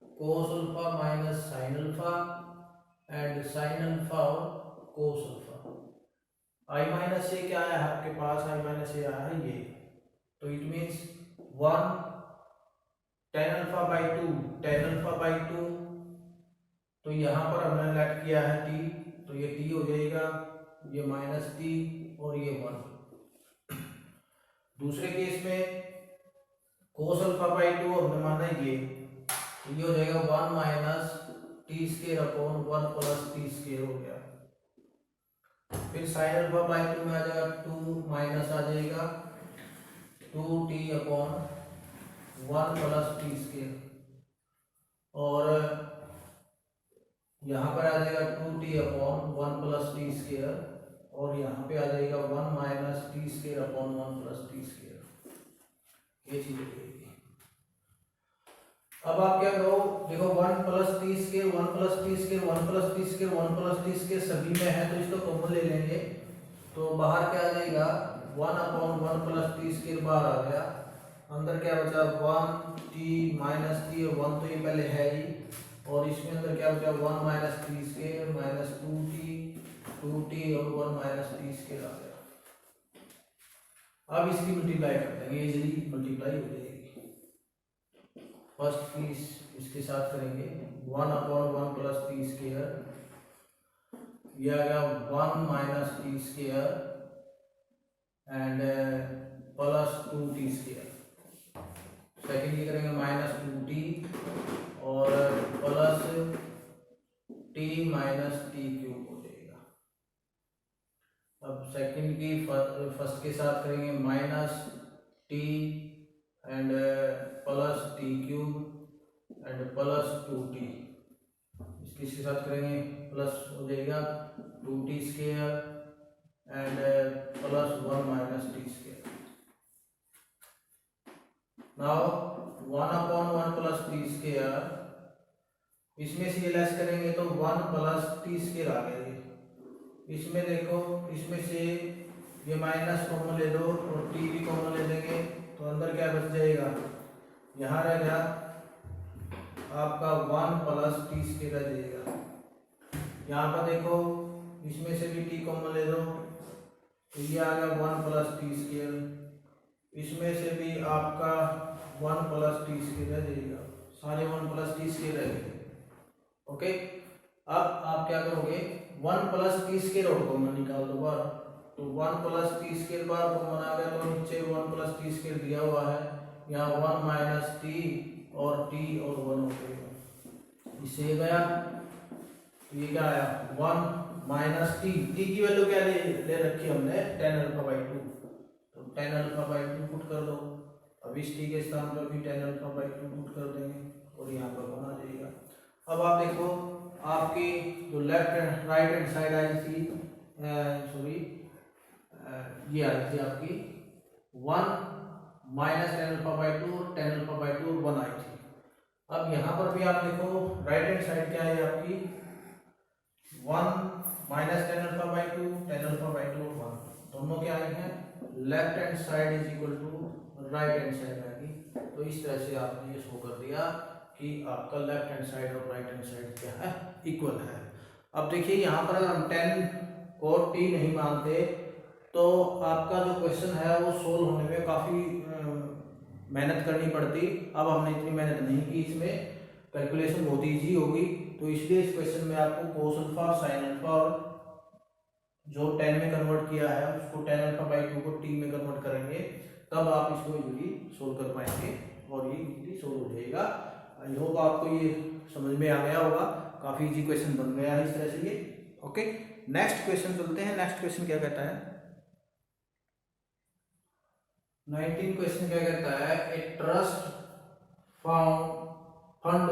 [SPEAKER 1] cos alpha minus sin alpha and sin alpha और कोस अल्फा। आई माइनस ए क्या आया है आपके पास, आई माइनस ए आया है ये, तो it means 1 ten alpha by 2 ten alpha by 2, तो यहाँ पर हमने लेट किया है टी, तो ये टी हो जाएगा, ये माइनस टी और ये 1। दूसरे केस में कोस अल्फा बाई 2 हमने माना ये, तो ये हो जाएगा 1 minus T square upon 1 plus t square हो गया। फिर साइन अल्फा बाई 2 में आ जाएगा 2 माइनस आ जाएगा 2t upon 1 plus t square, और यहाँ पर आ जाएगा 2t upon 1 plus t square, और यहाँ पे आ जाएगा 1 minus T square upon 1 plus t square. ये चीज हो जाएगी। अब आप क्या करो, देखो 1 plus t square 1 plus t square 1 plus t square 1 plus t square सभी में है, तो इसको कॉमन ले लेंगे, तो बाहर क्या आ जाएगा 1 अपॉन 1 प्लस टी स्क्वायर बाहर आ गया, अंदर क्या बचा 1 टी माइनस टी और 1 तो ये पहले है ही, और इसमें अंदर क्या बचा 1 minus T square minus 2t और 1 माइनस टी स्क्वायर आ गया। अब इसकी मल्टीप्लाई कर देंगे, इजीली मल्टीप्लाई हो जाएगी। फर्स्ट पीस इसके साथ करेंगे 1 अपॉन 1 प्लस टी स्क्वायर, ये आ गया 1 minus T square and plus 2t square. Second ये करेंगे माइनस 2t और plus t minus T cube हो जाएगा। अब सेकेंड की फर्स्ट के साथ करेंगे minus t and plus T cube and plus 2t, इसके साथ करेंगे प्लस हो जाएगा 2t square and plus 1 minus t square. Now 1 upon 1 plus t square, इसमें से लेस करेंगे तो 1 प्लस टी स्क्वायर आ गया। इसमें देखो, इसमें से ये माइनस कॉमन ले लो और टी भी कॉमन ले लेंगे तो अंदर क्या बच जाएगा, यहाँ रह गया आपका 1 प्लस टी स्क्वायर रह जाएगा। यहाँ पर देखो, इसमें से भी टी कॉमन ले लो तो ये आ गया 1 प्लस टी स्क्वायर, इसमें से भी आपका 1 प्लस टी स्क्वायर रह जाएगा, सारे 1 प्लस टी स्क्वायर रह गए। ओके, अब आप क्या करोगे, 1 प्लस टी स्क्वायर और कॉमन निकाल दो बार, तो 1 प्लस टी स्क्वायर बार कॉमन आ गया तो नीचे 1 प्लस टी स्क्वायर दिया हुआ है, यहाँ 1 माइनस टी और टी और 1 हो गया, इससे गया, ये क्या आया 1 माइनस टी, टी की वैल्यू क्या ले रखी हमने, tan अल्फा बाई 2, तो tan अल्फा बाई 2 पुट कर दो। अब इस टी के स्थान पर भी tan अल्फा बाई 2 पुट कर देंगे और यहाँ पर बना जाएगा। अब आप देखो, आपकी जो left right hand side I थी, सॉरी ये आई थी आपकी 1 माइनस tan अल्फा बाई 2 और tan अल्फा बाई 2 1 आई थी। अब यहाँ पर भी आप देखो, राइट हैंड साइड क्या है आपकी 1 minus tan alpha by 2, tan alpha by 2 और 1, दोनों क्या आई हैं, left hand side is equal to right hand side आएगी। तो इस तरह से आपने ये शो कर दिया कि आपका लेफ्ट हैंड साइड और राइट हैंड साइड क्या है, इक्वल है। अब देखिए, यहाँ पर अगर हम 10 को t नहीं मानते तो आपका जो क्वेश्चन है वो सोल्व होने में काफ़ी मेहनत करनी पड़ती। अब हमने इतनी मेहनत नहीं की, इसमें कैलकुलेशन बहुत ईजी होगी, तो इसलिए इस क्वेश्चन में आपको कोस अल्फा साइन अल्फा और जो 10 में कन्वर्ट किया है उसको tan अल्फा बाई 2 को t में कन्वर्ट करेंगे, तब आप इसको इजीली सोल्व कर पाएंगे और ये इजीली सोल्व हो जाएगा। आई होप आपको ये समझ में आ गया होगा, काफ़ी इजी क्वेश्चन बन गया है इस तरह से ये। ओके, नेक्स्ट क्वेश्चन चलते हैं। नेक्स्ट क्वेश्चन क्या कहता है, 19 क्वेश्चन क्या कहता है, A trust fund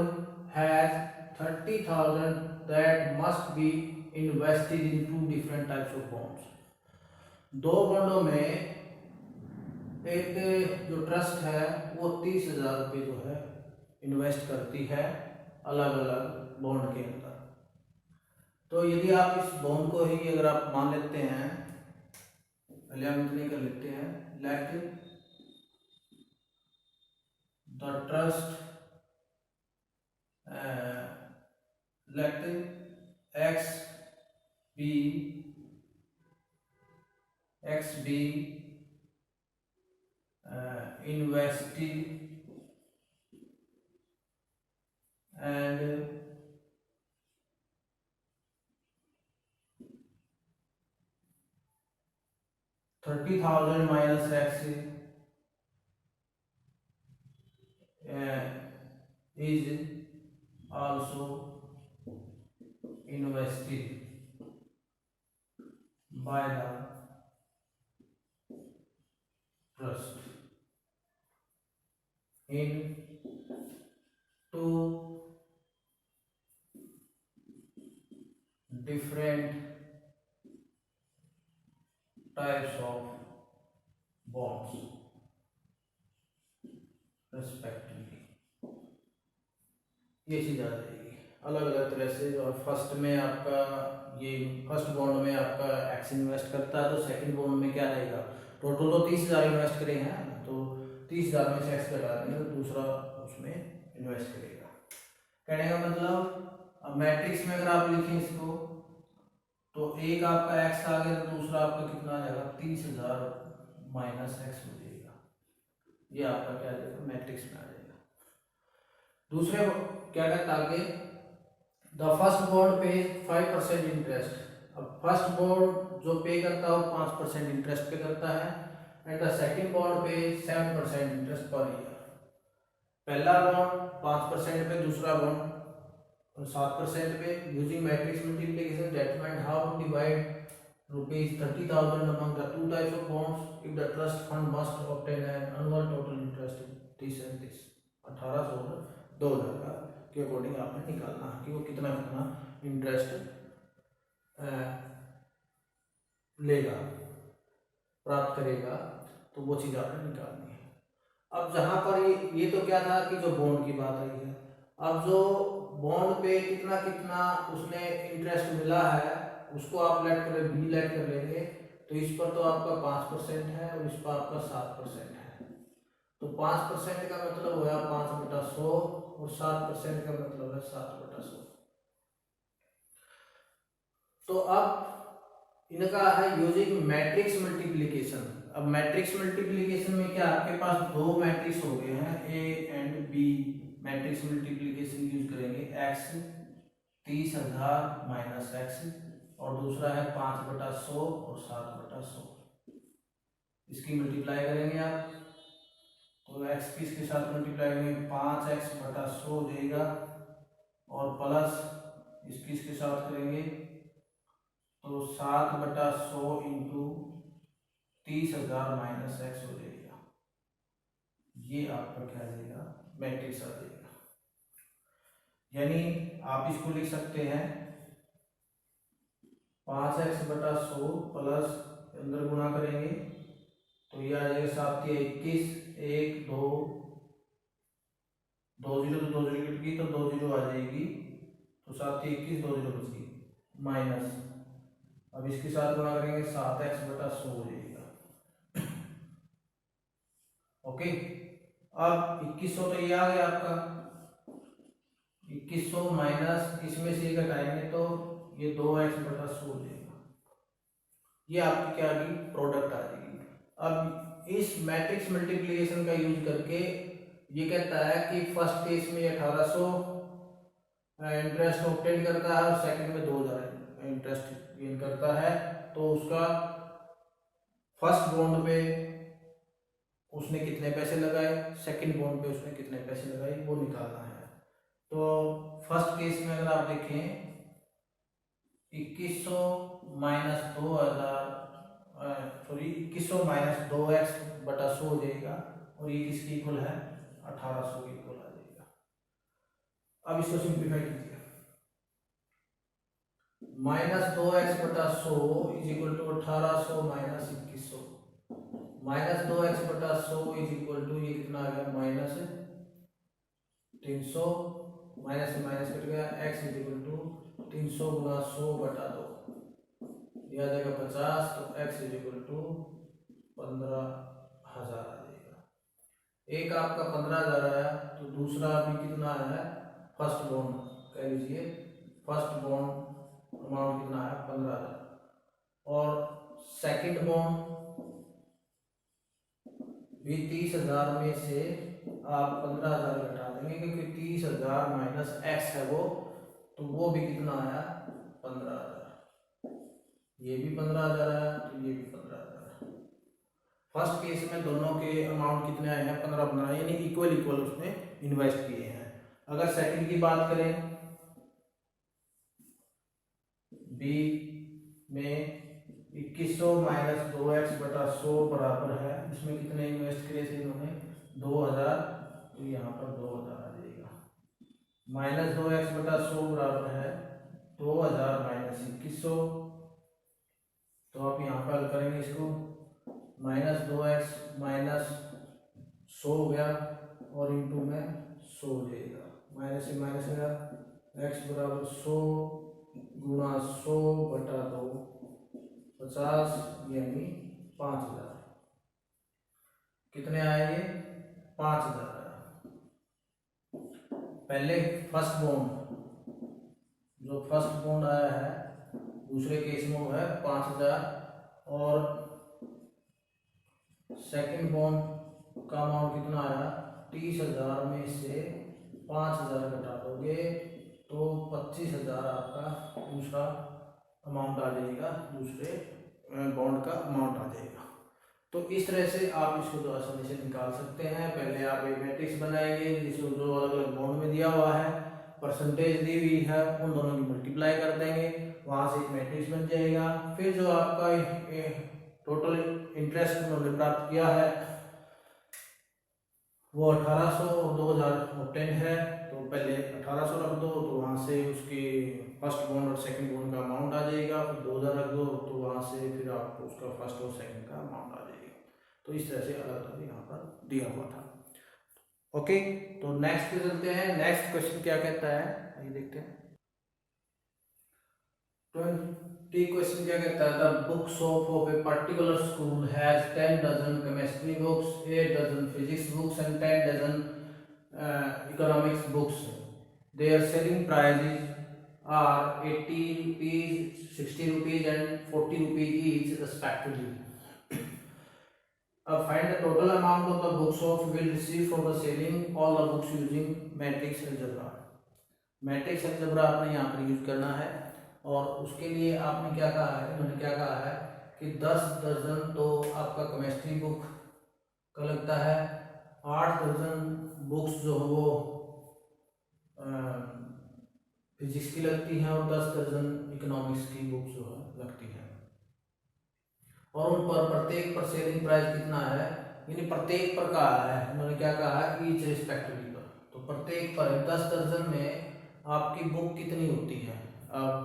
[SPEAKER 1] has 30,000 that must be invested in 2 different types of bonds. दो बॉन्डों में एक जो ट्रस्ट है वो 30,000 रुपये जो है इन्वेस्ट करती है अलग अलग बॉन्ड के अंदर। तो यदि आप इस बॉन्ड को ही अगर आप मान लेते हैं, पहले हम इतने कर लेते हैं, let the trust let x be invested and 30,000 minus x is also invested by the trust in 2 different types of bonds respectively। ये चीज आ जाएगी अलग अलग तरह से। और फर्स्ट में आपका ये फर्स्ट बॉन्ड में आपका एक्स इन्वेस्ट करता है, तो सेकंड बॉन्ड में क्या रहेगा, टोटल तो 30,000 इन्वेस्ट करे हैं, तो 30,000 में से एक्स कटा देंगे तो दूसरा उसमें इन्वेस्ट करेगा। कहने का मतलब, अब मैट्रिक्स में अगर आप लिखें इसको, तो एक आपका एक्स आ गया तो दूसरा आपका कितना आ जाएगा, 30,000 माइनस एक्स हो जाएगा। ये आपका क्या आ जाएगा, मैट्रिक्स में आ जाएगा। दूसरे क्या कहता है आगे, द फर्स्ट बॉन्ड पे 5% इंटरेस्ट। अब फर्स्ट बॉन्ड जो पे करता है वो 5% इंटरेस्ट पे करता है, एंड द सेकंड बॉन्ड पे 7% इंटरेस्ट पर ईयर। पहला बॉन्ड 5% पे, दूसरा बॉन्ड 7% पे। Using matrix multiplication determine how to divide rupees 30,000 among the 2 types of bonds if the trust fund must obtain an annual total interest this and this। 1800 और 2000 का के अकॉर्डिंग आपने निकालना है कि वो कितना कितना इंटरेस्ट लेगा, प्राप्त करेगा, तो वो चीज़ आपने निकालनी है। अब जहाँ पर ये तो क्या था कि जो बॉन्ड की बात आई है, अब जो बॉन्ड पे कितना कितना उसने इंटरेस्ट मिला है उसको आप लेट कर बी लेट कर लेंगे। तो इस पर तो आपका 5% है और इस पर आपका 7% है। तो 5% का मतलब हुआ 5/100 और 7% का मतलब है 7/100। तो अब इनका है यूजिंग मैट्रिक्स मल्टीप्लिकेशन। अब मैट्रिक्स मल्टीप्लिकेशन में क्या, आपके पास दो मैट्रिक्स हो गए हैं A and B. Matrix multiplication use करेंगे x 30,000 माइनस x, और दूसरा है 5/100 और 7/100। इसकी मल्टीप्लाई करेंगे आप, तो x किसके साथ मल्टीप्लाई करेंगे, 5x/100 हो जाएगा, और प्लस इसके साथ करेंगे तो 7/100 इंटू 30,000 माइनस x हो जाएगा। ये आपका क्या आ जाएगा, मैट्रिक्स आ जाएगा। यानी आप इसको लिख सकते हैं 5x/100 प्लस अंदर गुणा करेंगे तो ये आ जाएगा 7 के 21, 1 2 2 0 तो 2 0 कट गई तो 2 0 आ जाएगी, तो 7 के 21 2 0 बच गई, माइनस अब इसके साथ गुणा करेंगे 7x/100 हो जाएगा। ओके, अब 2100 तो ये आ गया आपका, 2100 माइनस इसमें से घटाएंगे तो ये 2x/100 हो जाएगा। ये आपकी क्या आ गई, प्रोडक्ट आ जाएगी। अब इस मैट्रिक्स मल्टीप्लिकेशन का यूज करके ये कहता है कि फर्स्ट केस में 1800 इंटरेस्ट ऑब्टेन करता है और सेकंड में 2000 इंटरेस्ट गेन करता है, तो उसका फर्स्ट बॉन्ड पे उसने कितने पैसे लगाए, सेकंड बॉन्ड पे उसने कितने पैसे लगाए, वो निकालना है। तो फर्स्ट केस में अगर आप देखें 2100 माइनस 2100 माइनस 2x/100 हो जाएगा, और ये किसके इक्वल है, 1800 के इक्वल आ जाएगा। अब इसको सिंप्लीफाई कीजिए, minus 2x/100 is equal to 1800 minus 2100, minus 2x/100 is equal to ये कितना आ गया, माइनस 300, माइनस से माइनस कट गया, x इज इक्वल टू 300 गुना 100/2, यह आ जाएगा 50, तो x इज इक्वल टू 15,000 आ जाएगा। एक आपका 15,000 आया, तो दूसरा अभी कितना आया है, फर्स्ट बॉन्ड कह लीजिए, फर्स्ट बॉन्ड अमाउंट कितना है 15,000, और सेकंड बॉन्ड भी 30,000 में से आप 15,000 घटा देंगे, क्योंकि 30,000 माइनस x है वो, तो वो भी कितना आया 15,000, ये भी 15,000 आया, तो ये भी 15,000। फर्स्ट केस में दोनों के अमाउंट कितने आए हैं, 15-15, यानी इक्वल इक्वल उसने इन्वेस्ट किए हैं। अगर सेकंड की बात करें, बी में 2100 माइनस 2x/100 बराबर है, इसमें कितने इन्वेस्ट किए थे इन्होंने, 2000, तो यहाँ पर 2000 आ जाएगा, माइनस 2x/100 बराबर है 2000 माइनस 2100, तो आप यहाँ पर हल करेंगे इसको, माइनस 2x माइनस 100 हो गया, और इंटू में 100 हो जाएगा, माइनस से माइनस हो गया, x बराबर 100 गुणा 100/2 50, यानी 5,000। कितने आए ये, 5,000 आया। पहले फर्स्ट बॉन्ड, जो फर्स्ट बॉन्ड आया है दूसरे केस में वो है 5,000, और सेकंड बॉन्ड का अमाउंट कितना आया, 30,000 में से 5,000 घटा दोगे तो 25,000 आपका दूसरा अमाउंट आ जाएगा, दूसरे बॉन्ड का अमाउंट आ जाएगा। तो इस तरह से आप इसको जो आसानी से निकाल सकते हैं। पहले आप एक मैट्रिक्स बनाएंगे जिसको जो अलग अलग बॉन्ड में दिया हुआ है, परसेंटेज दी हुई है, उन दोनों की मल्टीप्लाई कर देंगे, वहां से एक मैट्रिक्स बन जाएगा। फिर जो आपका टोटल इंटरेस्ट उन्होंने प्राप्त किया है वो 1800 और 2000 ऑप्टेन है, तो पहले 1800 रख दो, तो वहाँ से उसके फर्स्ट बॉन्ड और सेकंड बॉन्ड का अमाउंट आ जाएगा, फिर 2000 रख दो, तो वहाँ से फिर आपको उसका फर्स्ट और सेकंड का अमाउंट आ जाएगा। तो इस तरह से अलग अलग यहाँ पर दिया हुआ था। ओके, तो नेक्स्ट पे चलते हैं। नेक्स्ट क्वेश्चन क्या कहता है, आइए देखते हैं। 20 क्वेश्चन क्या कहता है, the books of a particular school has 10 dozen chemistry books, 8 dozen physics books and 10 dozen economics books. Their selling prices are 80 rupees, 60 rupees and 40 rupees each respectively. Find the total amount of the books of will receive for the selling all the books using matrix algebra. Matrix algebra आपने यहाँ पर यूज करना है, और उसके लिए आपने क्या कहा है, उन्होंने क्या कहा है कि 10 दर्जन तो आपका केमिस्ट्री बुक का लगता है, 8 दर्जन बुक्स जो है वो फिजिक्स की लगती हैं, और 10 दर्जन इकोनॉमिक्स की बुक्स जो है लगती हैं, और उन पर प्रत्येक पर सेलिंग प्राइस कितना है, यानी प्रत्येक पर कहा है, उन्होंने क्या कहा है, ईच रिस्पेक्टिवली पर, तो प्रत्येक पर 10 दर्जन में आपकी बुक कितनी होती है। अब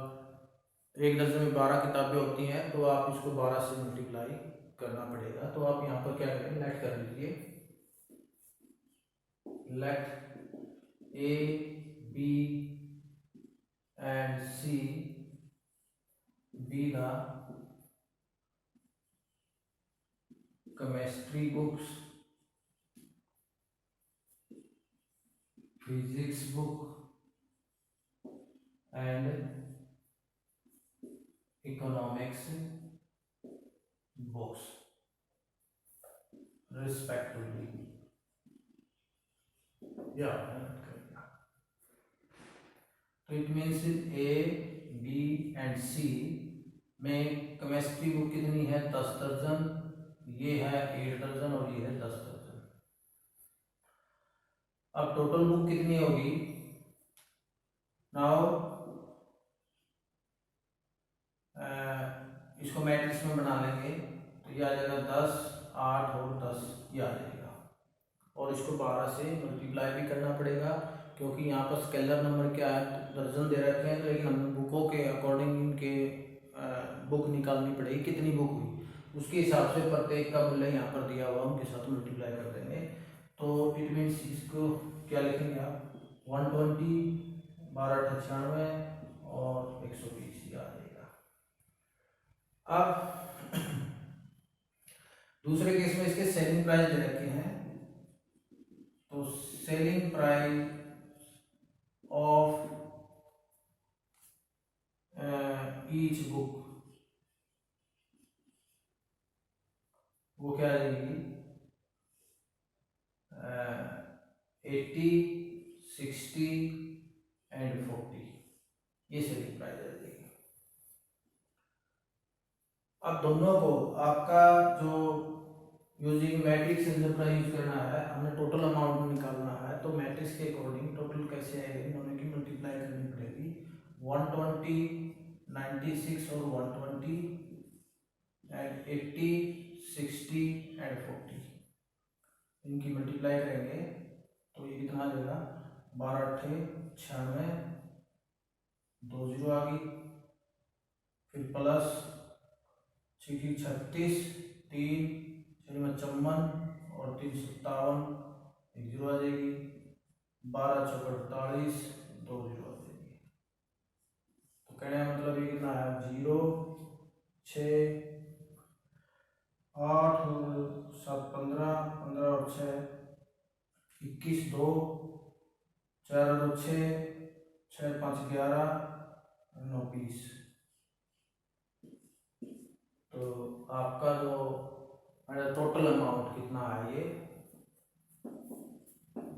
[SPEAKER 1] एक दर्जन में 12 किताबें होती हैं, तो आप इसको 12 से मल्टीप्लाई करना पड़ेगा। तो आप यहाँ पर क्या करें, लेट कर लीजिए, late A, B and C be the chemistry books, physics book and economics books respectively. Yeah, तो it means A, B and C में केमिस्ट्री बुक कितनी है, 10 दर्जन, ये है 8 दर्जन और ये है 10 दर्जन। अब टोटल बुक कितनी होगी, नाउ इसको मैट्रिक्स में बना लेंगे, तो ये आ जाएगा 10, 8 और 10, ये आ जाएगा, और इसको 12 से मल्टीप्लाई भी करना पड़ेगा, क्योंकि यहाँ पर स्केलर नंबर क्या है, दर्जन दे रखे हैं, तो लेकिन हमें बुकों के अकॉर्डिंग इनके बुक निकालनी पड़ेगी, कितनी बुक हुई उसके हिसाब से प्रत्येक का मूल्य यहाँ पर दिया हुआ उनके साथ मल्टीप्लाई कर देंगे। तो इट मीन्स इसको क्या लिखेंगे आप, 120, 12 98 और 120 आ जाएगा। अब दूसरे केस में इसके सेलिंग प्राइस दे रखे हैं, तो selling price of each book वो क्या आ जाएगी, 80, 60 एंड 40, ये सेलिंग प्राइस आ जाएगी। अब दोनों को आपका जो यूजिंग मैट्रिक्स अलजेब्रा यूज करना है, हमने टोटल अमाउंट निकालना है, तो मैट्रिक्स के अकॉर्डिंग टोटल कैसे आएगा, इन्होंने की मल्टीप्लाई करनी पड़ेगी, 120, 96 और 120 एंड 80, 60 एंड 40, इनकी मल्टीप्लाई करेंगे तो ये कितना आ जाएगा, 12 8 96, 2 0 आ गई, फिर प्लस 6 36, 3 6 54 और 3 57, 1 0 आ जाएगी, 12 6 48, 2 0 आ जाएगी। तो कहने का मतलब ये कितना है, 0 6 8 और 7 15, 15 और 6 21, 2 4 और 6 6 5 11 9 20। तो आपका जो टोटल अमाउंट कितना है, ये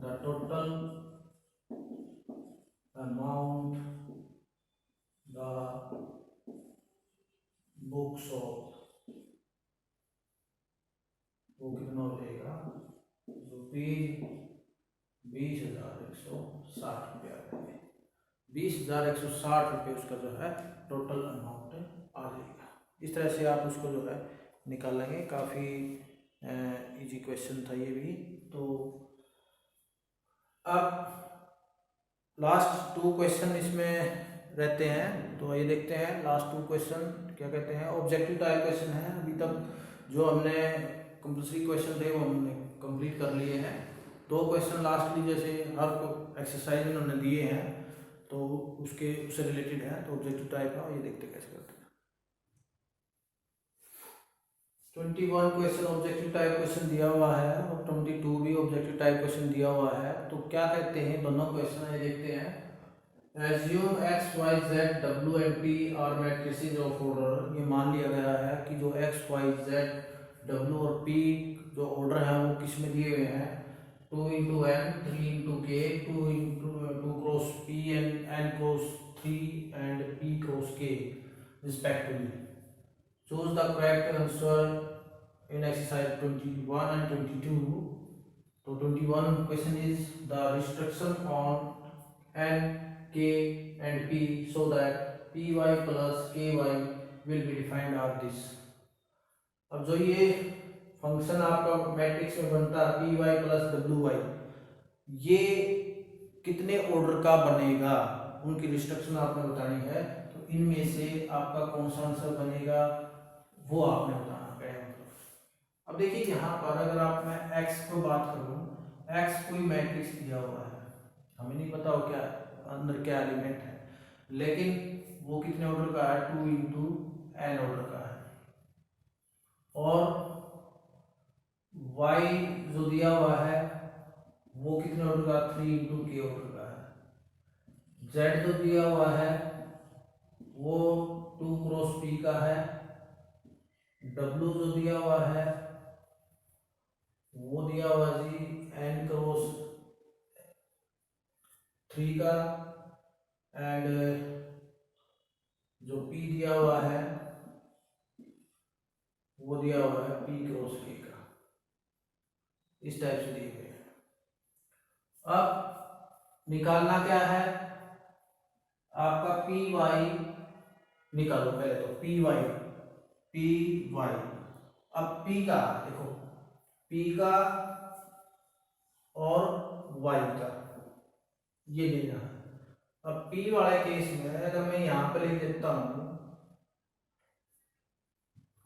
[SPEAKER 1] the total amount the books of, वो कितना हो जाएगा, रुपीज 20,160 रुपये आ जाएंगे, 20,160 रुपये उसका जो है टोटल अमाउंट आ जाएगा। इस तरह से आप उसको जो है निकाल लेंगे, काफ़ी इजी क्वेश्चन था ये भी। तो अब लास्ट 2 क्वेश्चन इसमें रहते हैं, तो ये देखते हैं लास्ट 2 क्वेश्चन क्या कहते हैं। ऑब्जेक्टिव टाइप क्वेश्चन है। अभी तक जो हमने कंपल्सरी क्वेश्चन थे वो हमने कंप्लीट कर लिए हैं। 2 क्वेश्चन लास्टली जैसे हर एक्सरसाइज में उन्होंने दिए हैं तो उससे रिलेटेड है, तो ऑब्जेक्टिव टाइप का ये देखते कैसे करते हैं। 21 क्वेश्चन ऑब्जेक्टिव टाइप क्वेश्चन दिया हुआ है और 22 भी ऑब्जेक्टिव टाइप क्वेश्चन दिया हुआ है। तो क्या कहते हैं दोनों क्वेश्चन, ये देखते हैं। Assume x, y, z, w and p are matrices of order। ये मान लिया गया है कि जो x, y, z, w और p जो ऑर्डर है वो किस में दिए हुए हैं, 2 into n, 3 into k, 2 cross p and n cross 3 and p cross k respectively। Choose the correct answer in exercise 21 and 22। तो 21 question is the restriction on n, k and p so that py plus ky will be defined are this। अब जो ये फंक्शन आपका मैट्रिक्स में बनता है py plus wy, ये कितने ऑर्डर का बनेगा उनकी रिस्ट्रिक्शन आपने बतानी है। तो इनमें से आपका कौन सा आंसर बनेगा वो आपने बताना पड़ेगा। अब देखिए यहाँ पर अगर आप मैं x को बात करूँ, x कोई मैट्रिक्स दिया हुआ है, हमें नहीं पता हो क्या अंदर क्या एलिमेंट है, लेकिन वो कितने ऑर्डर का है, 2 into n ऑर्डर का है। और y जो दिया हुआ है वो कितने ऑर्डर का, 3 into k ऑर्डर का है। z जो दिया हुआ है वो 2 cross p का है। w जो दिया हुआ है वो दिया हुआ जी n cross 3 का, एंड जो p दिया हुआ है वो दिया हुआ है p क्रॉस k का। इस टाइप से दिए हुए हैं। अब निकालना क्या है आपका py निकालो पहले तो py। अब p का देखो, p का और y का ये लेना है। अब p वाले केस में अगर मैं यहाँ पे लिख देता हूँ,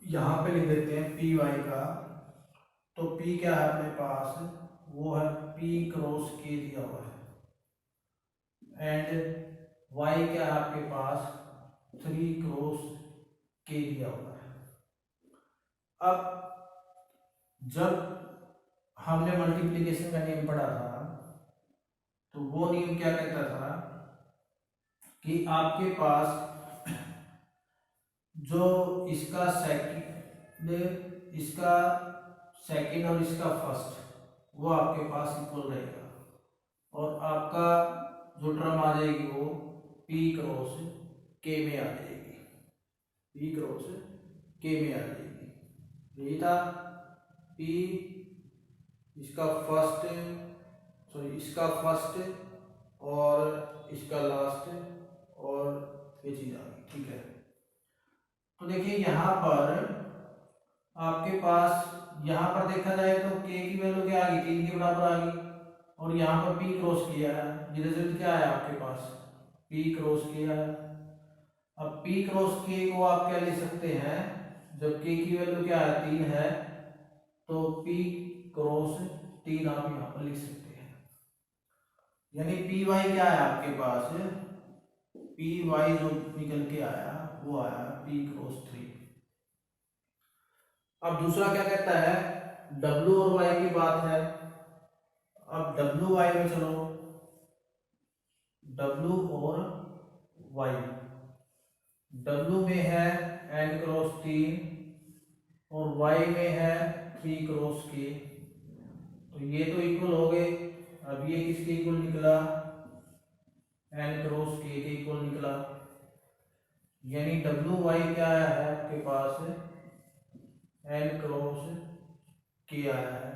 [SPEAKER 1] यहाँ पे लिख देते हैं py का, तो p क्या है अपने पास, वो है p क्रॉस k दिया हुआ है, एंड y क्या है आपके पास 3 क्रॉस k दिया हुआ है। अब जब हमने मल्टीप्लिकेशन का नियम पढ़ा था तो वो नियम क्या कहता था कि आपके पास जो इसका सेकंड और इसका फर्स्ट वो आपके पास इक्वल रहेगा, और आपका जो टर्म आ जाएगी वो p क्रॉस k में आ जाएगी, p क्रॉस k में आ जाएगी। यही था p इसका फर्स्ट और इसका लास्ट, और ये चीज आ गई, ठीक है। तो देखिए यहाँ पर आपके पास, यहाँ पर देखा जाए तो k की वैल्यू क्या आ गई, 3 के बराबर आ गई, और यहाँ पर p क्रॉस किया है, ये रिजल्ट क्या है आपके पास, p क्रॉस किया है। अब p क्रॉस k को आप क्या लिख सकते हैं, जब k की वैल्यू क्या है 3 है, तो p क्रॉस 3 आप यहाँ पर लिख सकते हैं। यानी py क्या है आपके पास, py जो निकल के आया वो आया p क्रॉस 3। अब दूसरा क्या कहता है, w और y की बात है। अब wy में चलो, w और y, w में है n क्रॉस 3 और y में है 3 क्रॉस k, तो ये तो इक्वल हो गए। अब ये किसके इक्वल निकला, n क्रॉस k के इक्वल निकला, यानी wy क्या आया है आपके पास, n क्रॉस k आया है।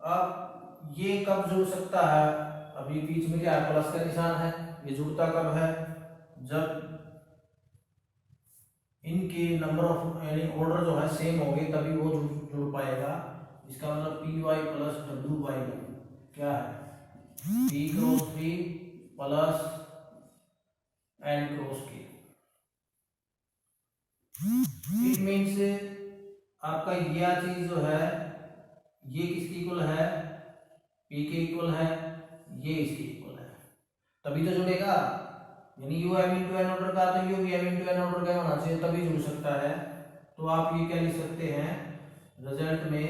[SPEAKER 1] अब ये कब जुड़ सकता है, अभी बीच में क्या है, प्लस का निशान है, ये जुड़ता कब है, जब इनके नंबर ऑफ यानी ऑर्डर जो है सेम हो गए तभी वो जुड़ पाएगा। इसका मतलब py प्लस wy क्या है, P cross 3 plus N cross K। It means आपका यह चीज जो है ये किसकी इक्वल है, P के इक्वल है, ये इसकी इक्वल है, तभी तो जुड़ेगा। यानी u m into n order का तो यू भी एम इंटू एन ऑर्डर का होना चाहिए, तभी जुड़ सकता है। तो आप ये क्या लिख सकते हैं रिजल्ट में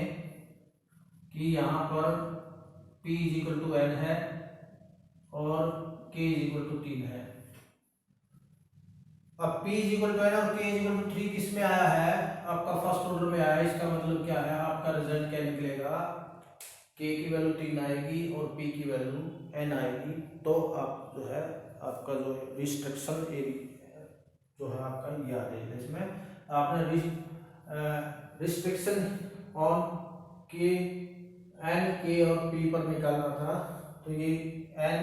[SPEAKER 1] कि यहाँ पर P is equal to n है और K इज इक्वल टू 3 है। अब P is equal to n और K इज इक्वल टू 3 किस में आया है, आपका फर्स्ट ऑर्डर में आया है। इसका मतलब क्या है, आपका रिजल्ट क्या निकलेगा, K की वैल्यू 3 आएगी और P की वैल्यू n आएगी। तो आप जो है आपका जो रिस्ट्रिक्शन एरिया जो है आपका ये आ जाएगा। इसमें आपने restriction on K n K और P पर निकालना था, तो ये n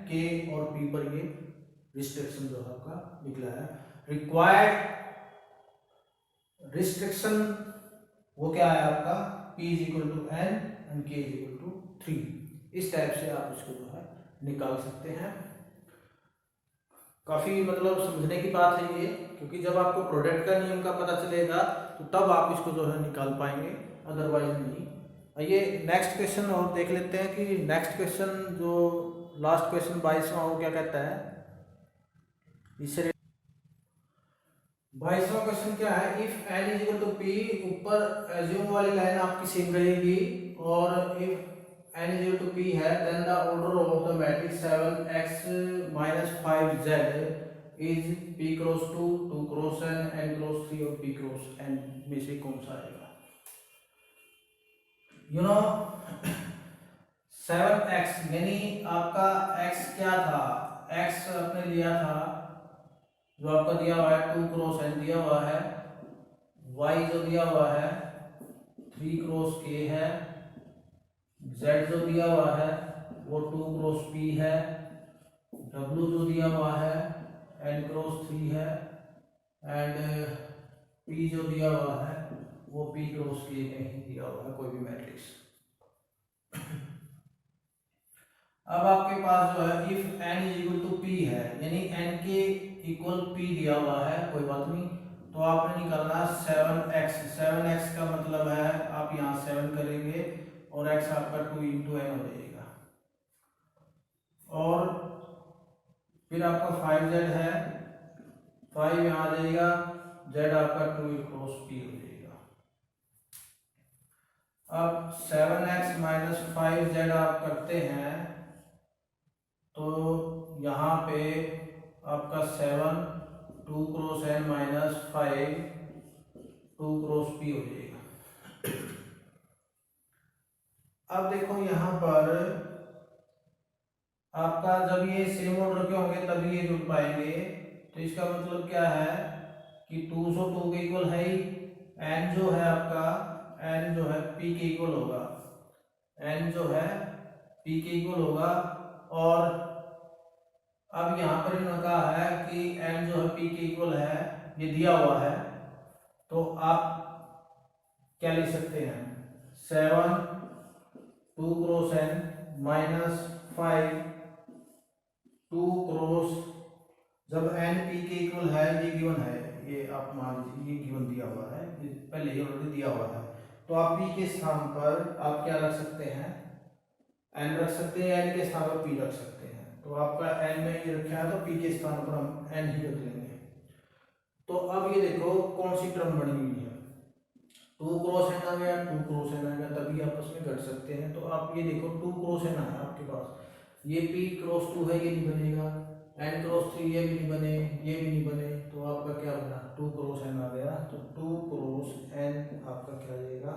[SPEAKER 1] K और P पर ये रिस्ट्रिक्शन जो है आपका निकला है। रिक्वायर्ड रिस्ट्रिक्शन वो क्या है आपका, P is equal to n and K is equal to 3। इस टाइप से आप इसको जो है निकाल सकते हैं। काफी मतलब समझने की बात है ये, क्योंकि जब आपको प्रोडक्ट का नियम का पता चलेगा तो तब आप इसको जो है निकाल पाएंगे, अदरवाइज नहीं। आइए नेक्स्ट क्वेश्चन और देख लेते हैं कि नेक्स्ट क्वेश्चन जो लास्ट क्वेश्चन 22वां वो क्या कहता है। इससे 22वां क्वेश्चन क्या है, if n is equal to p, ऊपर एज्यूम वाली लाइन आपकी सेम रहेगी, और if n is equal to p है, then the order of the matrix 7x minus 5z is p cross 2, 2 cross n, n cross 3 और p cross n में से कौन सा आएगा। यू नो 7x यानी आपका x क्या था, x आपने लिया था जो आपका दिया हुआ है 2 क्रॉस n दिया हुआ है, y जो दिया हुआ है 3 क्रॉस k है, z जो दिया हुआ है वो 2 क्रॉस p है, w जो दिया हुआ है n क्रॉस 3 है, एंड p जो दिया हुआ है वो p क्रॉस k में ही दिया हुआ है, कोई भी मैट्रिक्स। अब आपके पास जो है if n is equal to p है, यानी n के इक्वल p दिया हुआ है, कोई बात नहीं, तो आपने निकालना 7x। 7x का मतलब है आप यहाँ 7 करेंगे और x आपका 2 इंटू एन हो जाएगा, और फिर आपका 5z है, 5 यहाँ आ जाएगा, z आपका 2 क्रॉस p हो जाएगा। अब 7x माइनस 5z आप करते हैं तो यहाँ पे आपका 7 2 cross n minus 5 2 cross p हो जाएगा। अब देखो यहाँ पर आपका जब ये सेम ऑर्डर के होंगे तभी ये जुड़ पाएंगे, तो इसका मतलब क्या है कि 2 सौ 2 के इक्वल है ही, n जो है आपका n जो है p के इक्वल होगा, n जो है p के इक्वल होगा। और अब यहाँ पर इन्होंने कहा है कि n जो है p के इक्वल है, ये दिया हुआ है, तो आप क्या लिख सकते हैं 7 2 क्रॉस n माइनस 5 2 क्रॉस, जब n p के इक्वल है, ये गिवन है, ये आप मान लीजिए ये गिवन दिया हुआ है, ये पहले ही ऑलरेडी दिया हुआ है, तो आप p के स्थान पर आप क्या रख सकते हैं n रख सकते हैं, n के स्थान पर p रख सकते हैं। तो आपका n में ये रखा है तो p के स्थान पर हम n ही रख लेंगे। तो अब ये देखो कौन सी टर्म बनी हुई है, 2 क्रॉस n आ गया, 2 क्रॉस n आ गया, तभी आपस में घट सकते हैं। तो आप ये देखो 2 क्रॉस n है आपके पास, ये p क्रॉस 2 है, ये नहीं बनेगा, n क्रॉस 3 ये भी नहीं बने, ये भी नहीं बने, तो आपका क्या बना 2 क्रॉस n आ गया। तो 2 क्रॉस n आपका क्या आ जाएगा,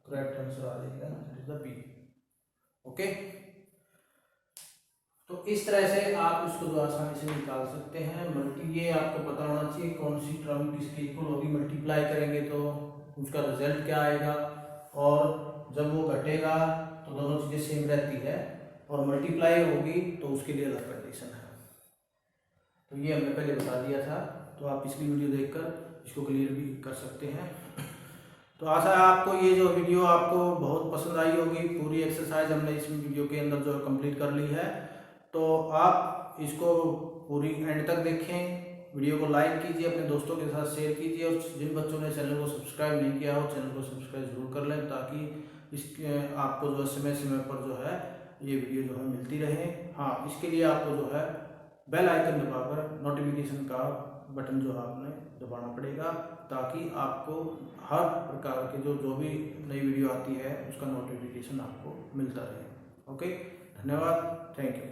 [SPEAKER 1] करेक्ट आंसर आ जाएगा, that is the p। Okay, तो इस तरह से आप इसको जो आसानी से निकाल सकते हैं। मल्टी ये आपको पता होना चाहिए कौन सी टर्म किसकी इक्वल होगी, मल्टीप्लाई करेंगे तो उसका रिजल्ट क्या आएगा, और जब वो घटेगा तो दोनों चीज़ें सेम रहती है, और मल्टीप्लाई होगी तो उसके लिए अलग कंडीशन है। तो ये हमने पहले बता दिया था, तो आप इसकी वीडियो देखकर इसको क्लियर भी कर सकते हैं। तो आशा है आपको ये जो वीडियो आपको बहुत पसंद आई होगी। पूरी एक्सरसाइज हमने इस वीडियो के अंदर जो कंप्लीट कर ली है, तो आप इसको पूरी एंड तक देखें। वीडियो को लाइक कीजिए, अपने दोस्तों के साथ शेयर कीजिए, और जिन बच्चों ने चैनल को सब्सक्राइब नहीं किया हो चैनल को सब्सक्राइब जरूर कर लें, ताकि इसके आपको जो समय पर जो है ये वीडियो जो है मिलती रहे। हाँ, इसके लिए आपको जो है बेल आइकन दबाकर नोटिफिकेशन का बटन जो है आपने दबाना पड़ेगा, ताकि आपको हर प्रकार के जो भी नई वीडियो आती है उसका नोटिफिकेशन आपको मिलता रहे। ओके, धन्यवाद, थैंक यू।